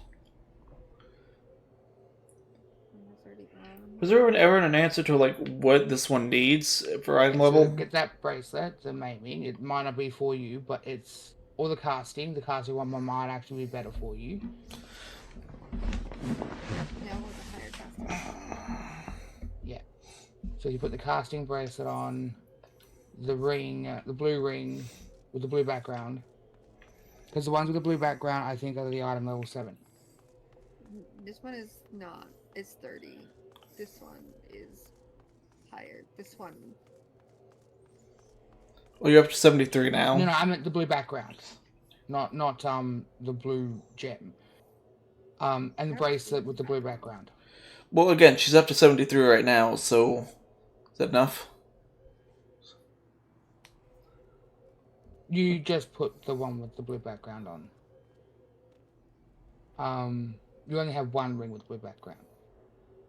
Was there ever an answer to like what this one needs for item level? Get that bracelet, the maiming. It might not be for you, but it's or the casting. The casting one might actually be better for you. Yeah. So you put the casting bracelet on, the ring, the blue ring with the blue background. Because the ones with the blue background, I think, are the item level 7. This one is not. It's 30. This one is higher. This one. Well, you're up to 73 now. No, I meant the blue background, not the blue gem. And the bracelet with the blue background. Well, again, she's up to 73 right now, so is that enough? You just put the one with the blue background on. You only have one ring with blue background.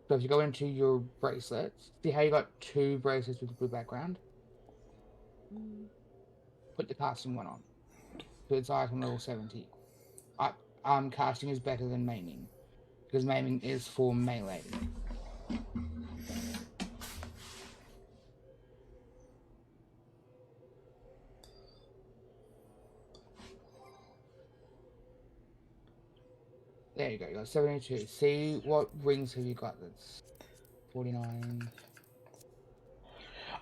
So if you go into your bracelets, see how you got 2 bracelets with the blue background? Put the casting one on. So it's item level 70. Casting is better than maiming, because maiming is for melee. There you go, you got 72. See what rings have you got that's 49.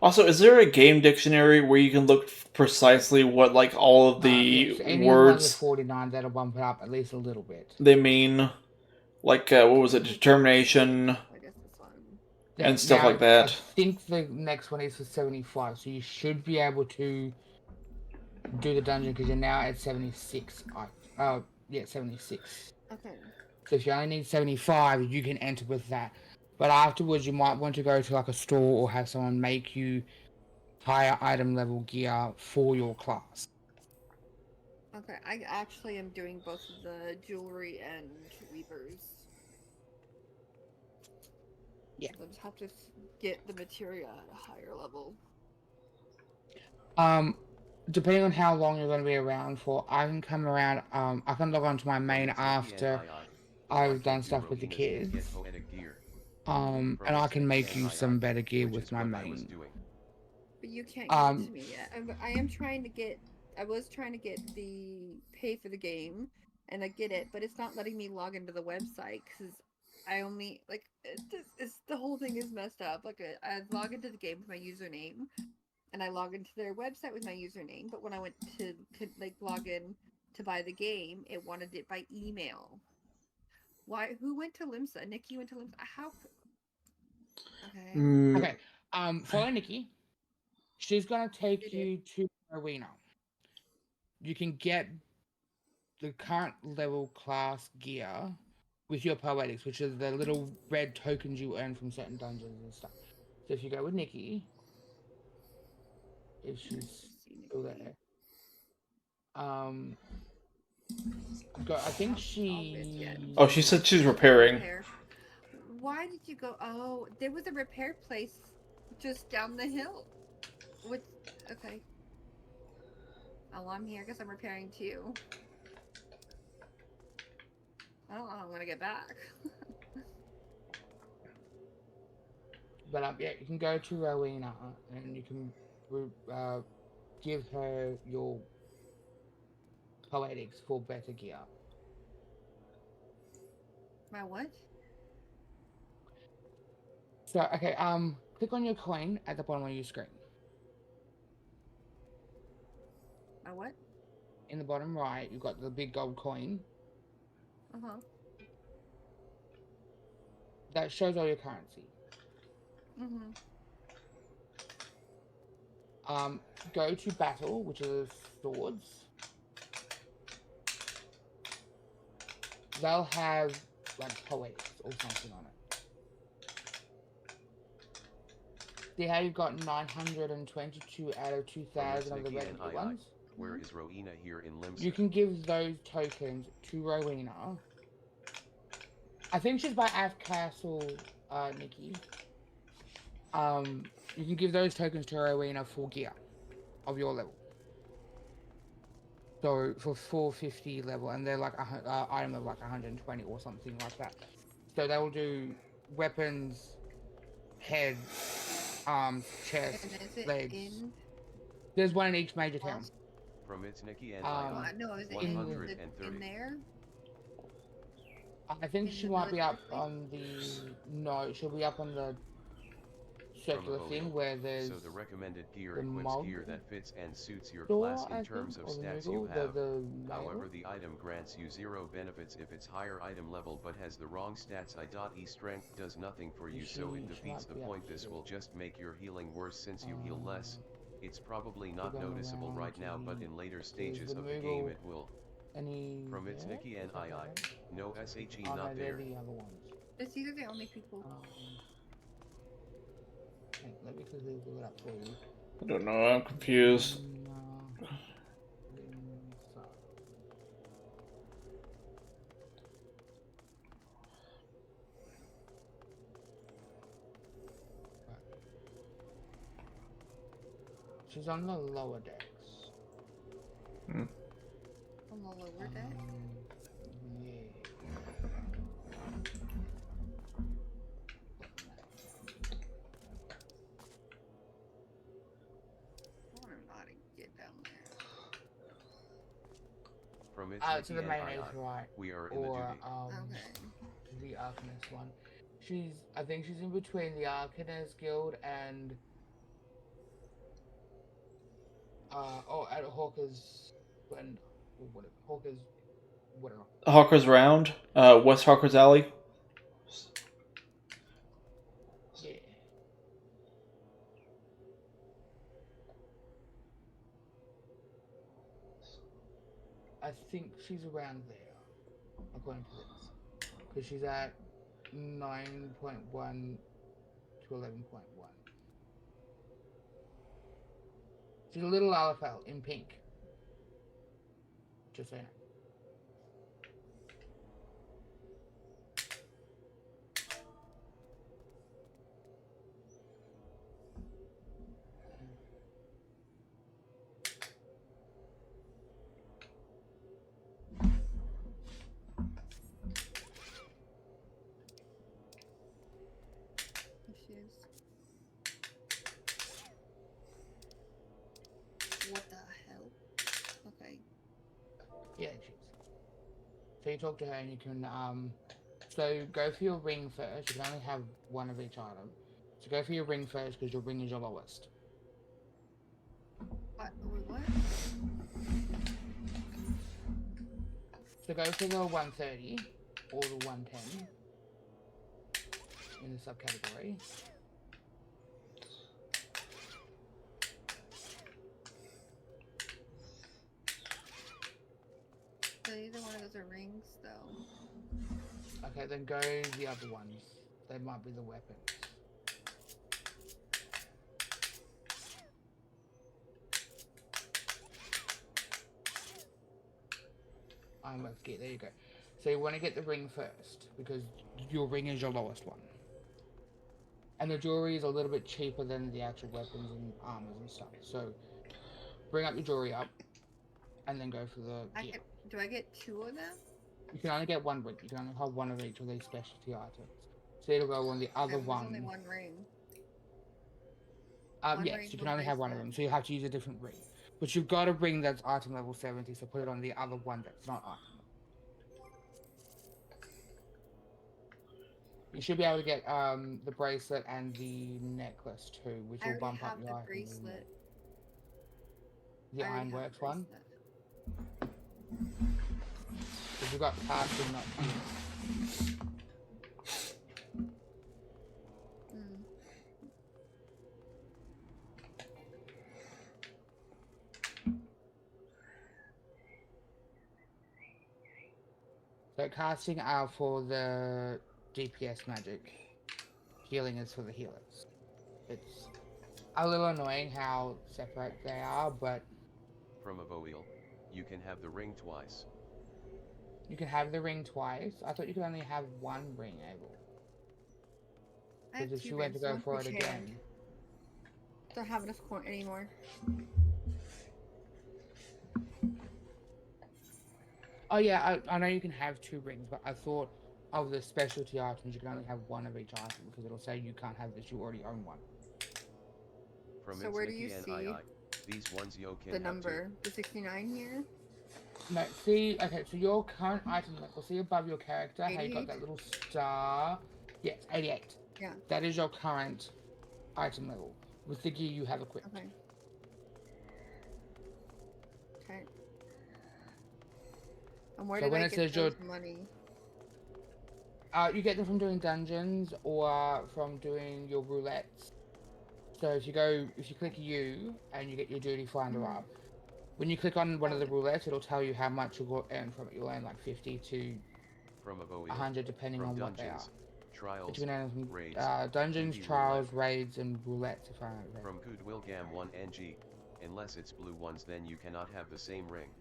Also, is there a game dictionary where you can look precisely what like all of the So any ones with words 49 that'll bump it up at least a little bit. they mean? Like what was it? Determination I guess this one. and stuff now, like that. I think the next one is for 75, so you should be able to do the dungeon because you're now at 76. 76. Okay. So if you only need 75, you can enter with that. But afterwards, you might want to go to like a store or have someone make you higher item level gear for your class. Okay, I actually am doing both of the jewelry and weavers. Yeah. I just have to get the materia at a higher level. Depending on how long you're going to be around for, I can come around. I can log on to my main after I've done stuff with the kids. And I can make you some better gear with my main. But you can't get it to me yet. I am trying to get. I was trying to get the pay for the game, and I get it, but it's not letting me log into the website because I only like it's the whole thing is messed up. Like I log into the game with my username, and I log into their website with my username. But when I went to like log in to buy the game, it wanted it by email. Why? Who went to Limsa? Nikki went to Limsa. How? Okay. Okay. Follow Nikki. She's gonna take you to arena. You can get the current level class gear with your poetics, which is the little red tokens you earn from certain dungeons and stuff. So if you go with Nikki, if she's still there, I think she. Oh, she said she's repairing. Why did you go? Oh, there was a repair place just down the hill. Okay. Oh, I'm here. I guess I'm repairing too. I don't know how I'm gonna get back. But yeah, you can go to Rowena and you can give her your poetics for better gear. My what? So okay, click on your coin at the bottom of your screen. My what? In the bottom right, you've got the big gold coin. Uh-huh. That shows all your currency. Mm-hmm. Go to battle, which is swords. They'll have like poetics or something on it. See how you've got 922 out of 2,000 of the red ones? Where is Rowena here in Limsa? You can give those tokens to Rowena. I think she's by Af Castle, Nikki. You can give those tokens to Rowena for gear of your level. So for 450 level, and they're like item of like 120 or something like that. So they will do weapons, heads, arms, chest, legs. There's one in each major town. From its Nikki and no, is it in there? I think she might be up on the she'll be up on the circular thing where there's so the recommended gear the equips gear that fits and suits your class in terms of stats you have. However, the item grants you 0 benefits if it's higher item level but has the wrong stats. I.E strength does nothing for you, so it defeats the point. This will just make your healing worse since you heal less. It's probably not noticeable right now, but in later stages of the game it will. From its Nikki and II, no SHE not there. These are the only people. Let me quickly look it up for you. I don't know, I'm confused. She's on the lower decks. Hmm. On the lower deck? Yeah. I don't know how to get down there. From To the main right, we are in or the duty. Okay. the Arcanist one. I think she's in between the Arcanist Guild and at Hawker's Blend, or whatever. Hawker's whatever. Hawker's Round, West Hawker's Alley. Yeah. I think she's around there, according to this, because she's at 9.1 to 11.1. She's a little LFL in pink. Just saying. There she is. What the hell? Okay. Yeah, she is. So you talk to her and you can so go for your ring first. You can only have one of each item. So go for your ring first because your ring is your lowest. What? So go for the 130 or the 110 in the subcategory. So either one of those are rings, though. Okay, then go the other ones. They might be the weapons. Ironworks gear, there you go. So you want to get the ring first, because your ring is your lowest one. And the jewelry is a little bit cheaper than the actual weapons and armors and stuff. So bring up your jewelry up, and then go for the gear. Do I get two of them? You can only get one ring. You can only have one of each of these specialty items. So it'll go on the other one. There's only one ring. Yes, you can only have one of them, so you have to use a different ring. But you've got a ring that's item level 70, so put it on the other one that's not item level. You should be able to get the bracelet and the necklace too, which will bump up your item. Bracelet. The Ironworks one. Because you've got casting, not healing. So casting are for the DPS magic. Healing is for the healers. It's a little annoying how separate they are, but... From a wheel, you can have the ring twice. You can have the ring twice? I thought you could only have one ring able. Because if she went to go for it again... Don't have enough coin anymore. Oh yeah, I know you can have two rings, but I thought of the specialty items you can only have one of each item because it'll say you can't have this, you already own one. From so where do you see these ones you can the number? The 69 here? No, see, okay, so your current item level, see above your character, 88? how you got that little star? Yes, 88. Yeah. That is your current item level, with the gear you have equipped. Okay. Okay. And where do I get those money? You get them from doing dungeons or from doing your roulettes. So if you click U and you get your duty finder up, when you click on one of the roulettes, it'll tell you how much you'll earn from it. You'll earn like 50 to 100 depending on what they are. Trials, raids, dungeons, trials, raids, and roulettes if I remember. From Goodwill Gam 1 NG, unless it's blue ones then you cannot have the same ring.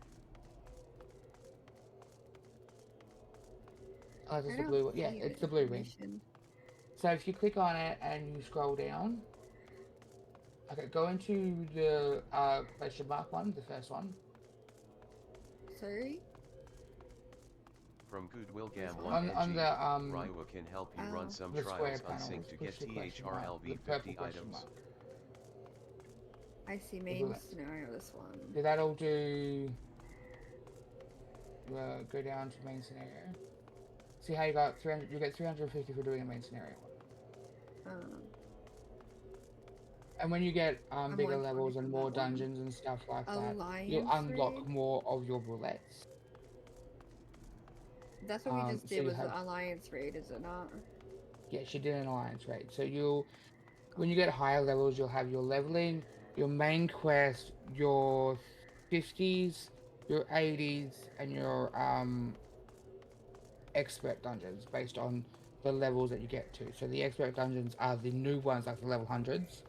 Oh, it's the blue one. Yeah, it's the blue ring. So if you click on it and you scroll down, Okay, go into the question mark one, the first one. Sorry? From Goodwill Gam 1 on NG, the Raiwa can help you run some the square trials on panel, sync to get push the question mark, the THRLV purple 50 question items. mark. I see main scenario, this one. Did that all do... go down to main scenario. See how you got 300, you get 350 for doing a main scenario one. And when you get bigger levels and more dungeons and stuff like that, you'll unlock more of your bullets. That's what we just did was the Alliance raid, is it not? Yeah, she did an Alliance raid. So when you get higher levels, you'll have your leveling, your main quest, your 50s, your 80s, and your expert dungeons based on the levels that you get to. So the expert dungeons are the new ones, like the level 100s.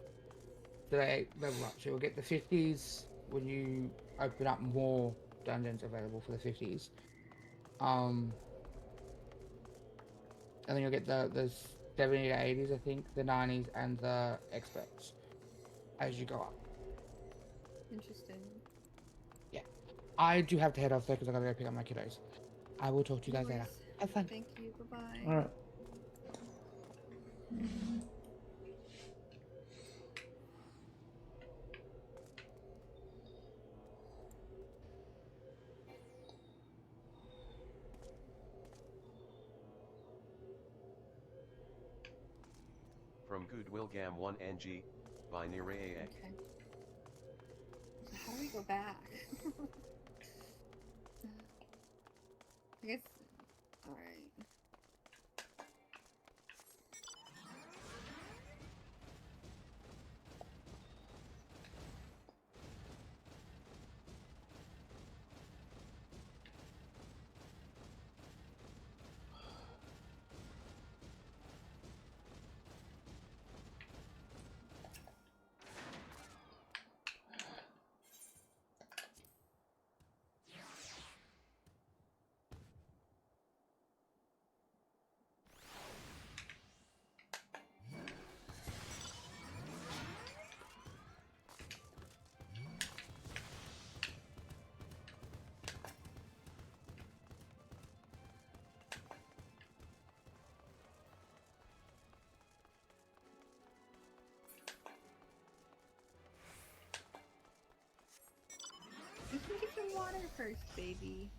So they level up. So you'll get the 50s when you open up more dungeons available for the 50s. And then you'll get the 70 to 80s, I think, the 90s, and the experts as you go up. Interesting. Yeah. I do have to head off there because I gotta go pick up my kiddos. I will talk to you guys later. Have fun. Thank you. Bye-bye. Alright. From Goodwill Gam 1 NG, by Niraya. Okay. So how do we go back? I guess... Alright. You can get some water first, baby.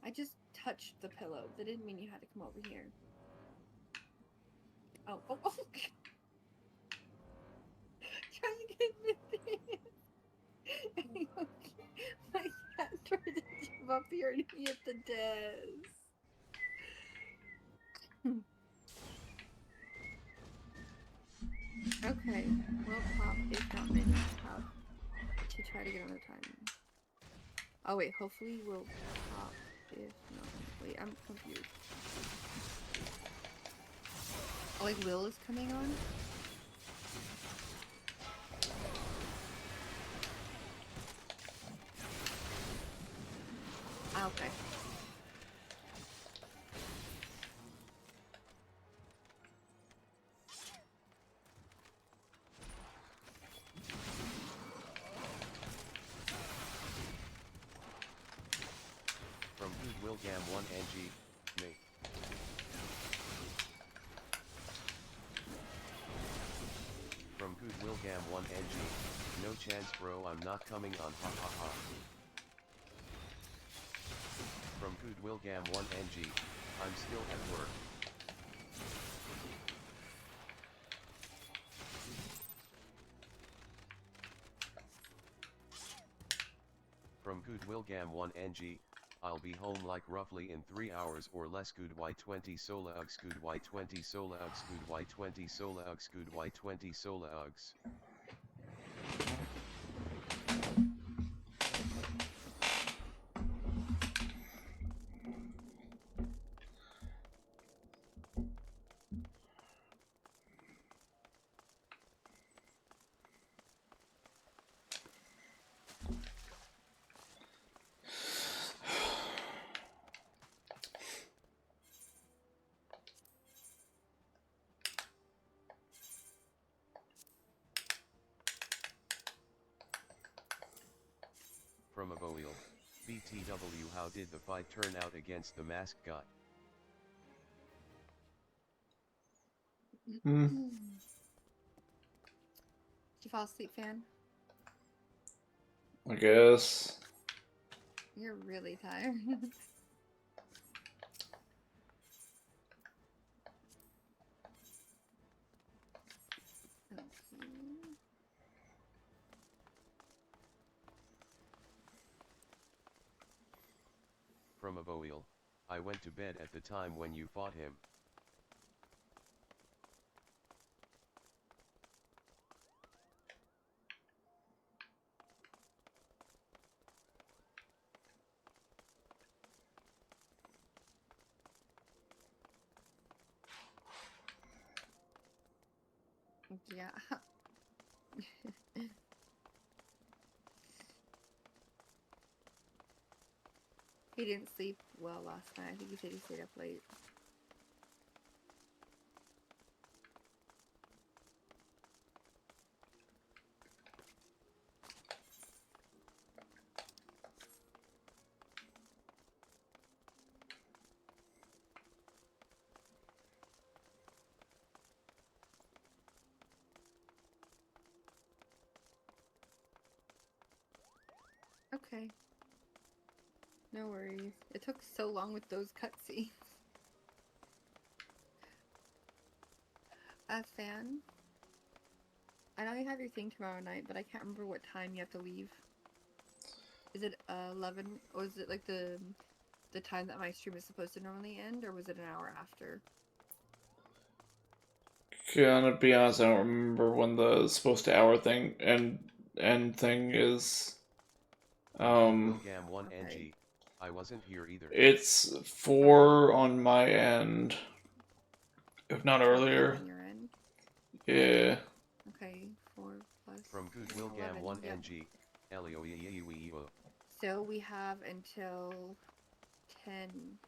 I just touched the pillow. That didn't mean you had to come over here. Oh. Trying to get this. My cat tried to jump up here and hit the desk. Okay, well, Pop is not many Pop to try to get on the time. Oh wait, hopefully we'll Pop if not. Wait, I'm confused. Oh, like Will is coming on? Ah, okay. From Goodwill Gam 1 NG, me. From Goodwill Gam 1 NG, no chance bro, I'm not coming on, ha ha ha. From Goodwill Gam 1 NG, I'm still at work. From Goodwill Gam 1 NG, I'll be home like roughly in 3 hours or less. Good Y20 Sola Ugs, good Y20 Sola Ugs, good Y20 Sola Ugs, good Y20 Sola Ugs. From a Boil, BTW, how did the fight turn out against the masked guy? Hmm. Did you fall asleep, fan? I guess. You're really tired. Okay. From a Boil, I went to bed at the time when you fought him. Yeah. He didn't sleep well last night. I think he said he stayed up late. Okay. No worries. It took so long with those cutscenes. Fan? I know you have your thing tomorrow night, but I can't remember what time you have to leave. Is it 11, or is it like the time that my stream is supposed to normally end, or was it an hour after? Gonna be honest, I don't remember when the supposed to hour thing end thing is. Wilgam 1 Okay. NG. I wasn't here either. It's 4 on my end, if not 4 earlier. on your end? Yeah. Okay, 4 plus. From Good Wilgam 1 NG. Ellie. So we have until 10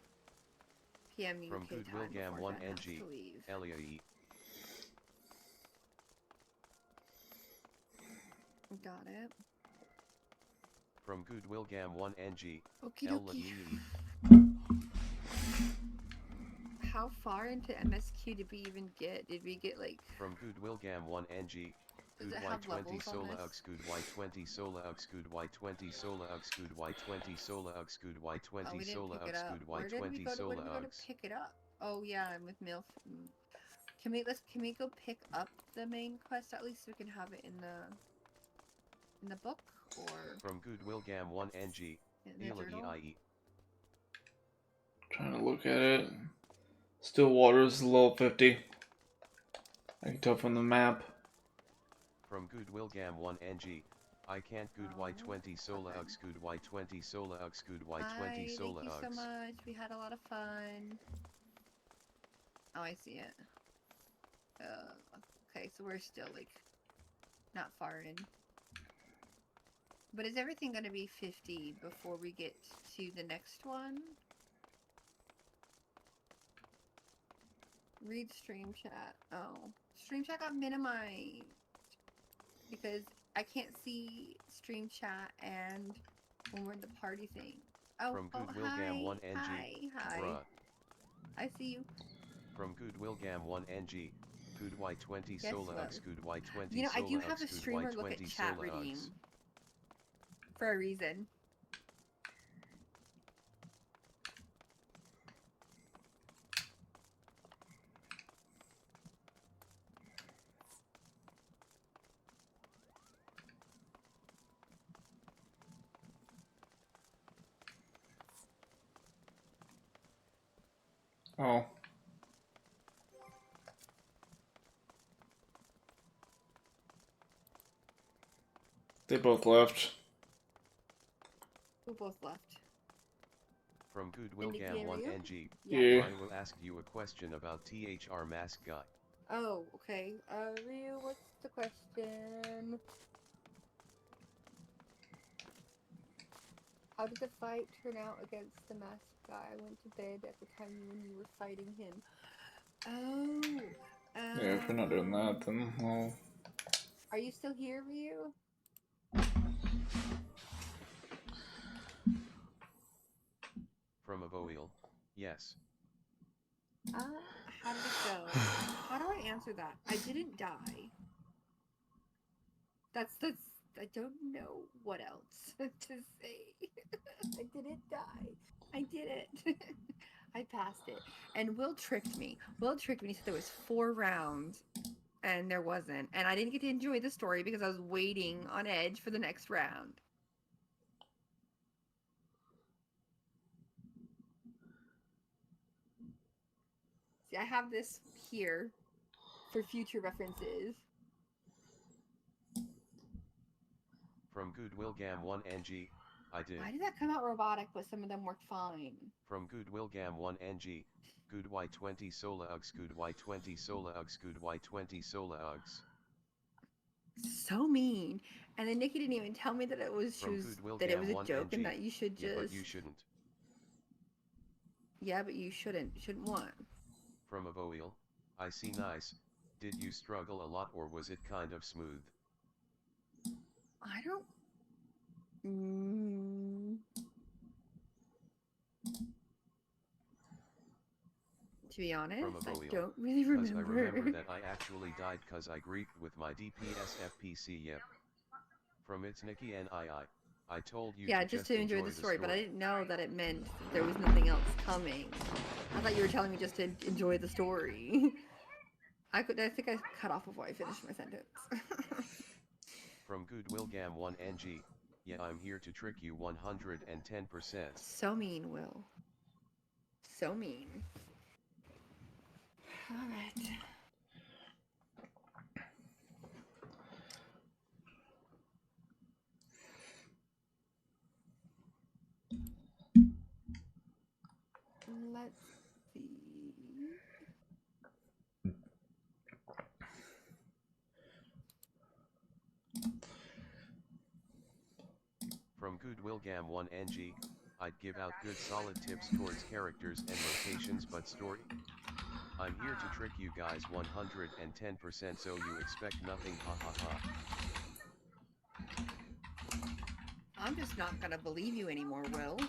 p.m. UK From Good time Wilgam before 1 Ben has NG. to leave. Ellie. Got it. From Good Wilgam 1 NG. Okie Ellie. How far into MSQ did we even get? Did we get like... From Good Wilgam 1 NG. Good Y20 Sola Ux Good Y20 Sola Ux Good Y20 Sola Ux Good Y20 Sola Ux Good Y20 Sola Ux Good Y20 Sola Ux. Pick it up? Oh yeah, I'm with MILF. Can we go pick up the main quest at least so we can have it in the book, or from Good Wilgam 1 NG. Ellie. Trying to look at it. Still Waters level 50. I can tell from the map. From Good Wilgam 1 NG. I can't Good Y20 Sola Ux Good Y20 Sola Ux Good Y20 Sola Ux. Thank you so much. We had a lot of fun. Oh, I see it. Okay, so we're still like not far in. But is everything gonna be 50 before we get to the next one? Read stream chat. Oh, stream chat got minimized because I can't see stream chat and when we're in the party thing. Oh, from Good Wilgam 1 NG. Hi. Bruh. I see you. From Good Wilgam 1 NG. Good Y20 Sola Ux Good Y20 You know, I do Sola have a Ux Good streamer look at Y20 chat Sola redeem Ux. for a reason. Oh. They both left. Who both left? From Good Wilgam 1 NG. Yeah. I will ask you a question about THR Mask Guy. Oh, okay. Ryu, what's the question? How did the fight turn out against the masked guy? I went to bed at the time when you were fighting him. Oh. Yeah, if we're not doing that, then I'll... Are you still here, Ryu? From a Voil, yes. How did it go? How do I answer that? I didn't die. That's, I don't know what else to say. I didn't die. I did it. I passed it. And Will tricked me. Will tricked me. He said there was 4 rounds, and there wasn't. And I didn't get to enjoy the story because I was waiting on edge for the next round. See, I have this here for future references. From Goodwill Gam 1 NG, I did. Why did that come out robotic, but some of them worked fine? From Goodwill Gam 1 NG, Good Y20 Sola Uggs, Good Y20 Sola Uggs, Good Y20 Sola Uggs. So mean. And then Nikki didn't even tell me that it was a joke and that you should just. Yeah, but you shouldn't. Yeah, but you shouldn't. You shouldn't what? From a Voil, I see nice. Did you struggle a lot or was it kind of smooth? I don't. To be honest, I don't really remember. I remember that I actually died cause I griefed with my DPS FPC. Yep. From It's Nikki and I told you to just to enjoy the story, but I didn't know that it meant there was nothing else coming. I thought you were telling me just to enjoy the story. I think I cut off before I finished my sentence. From Goodwill Gam 1 NG, yeah, I'm here to trick you 110%. So mean, Will. So mean. Alright. Let's see. From Goodwill Gam 1 NG, I'd give out good solid tips towards characters and locations but story. I'm here to trick you guys 110% so you expect nothing, ha ha ha. I'm just not gonna believe you anymore, Will.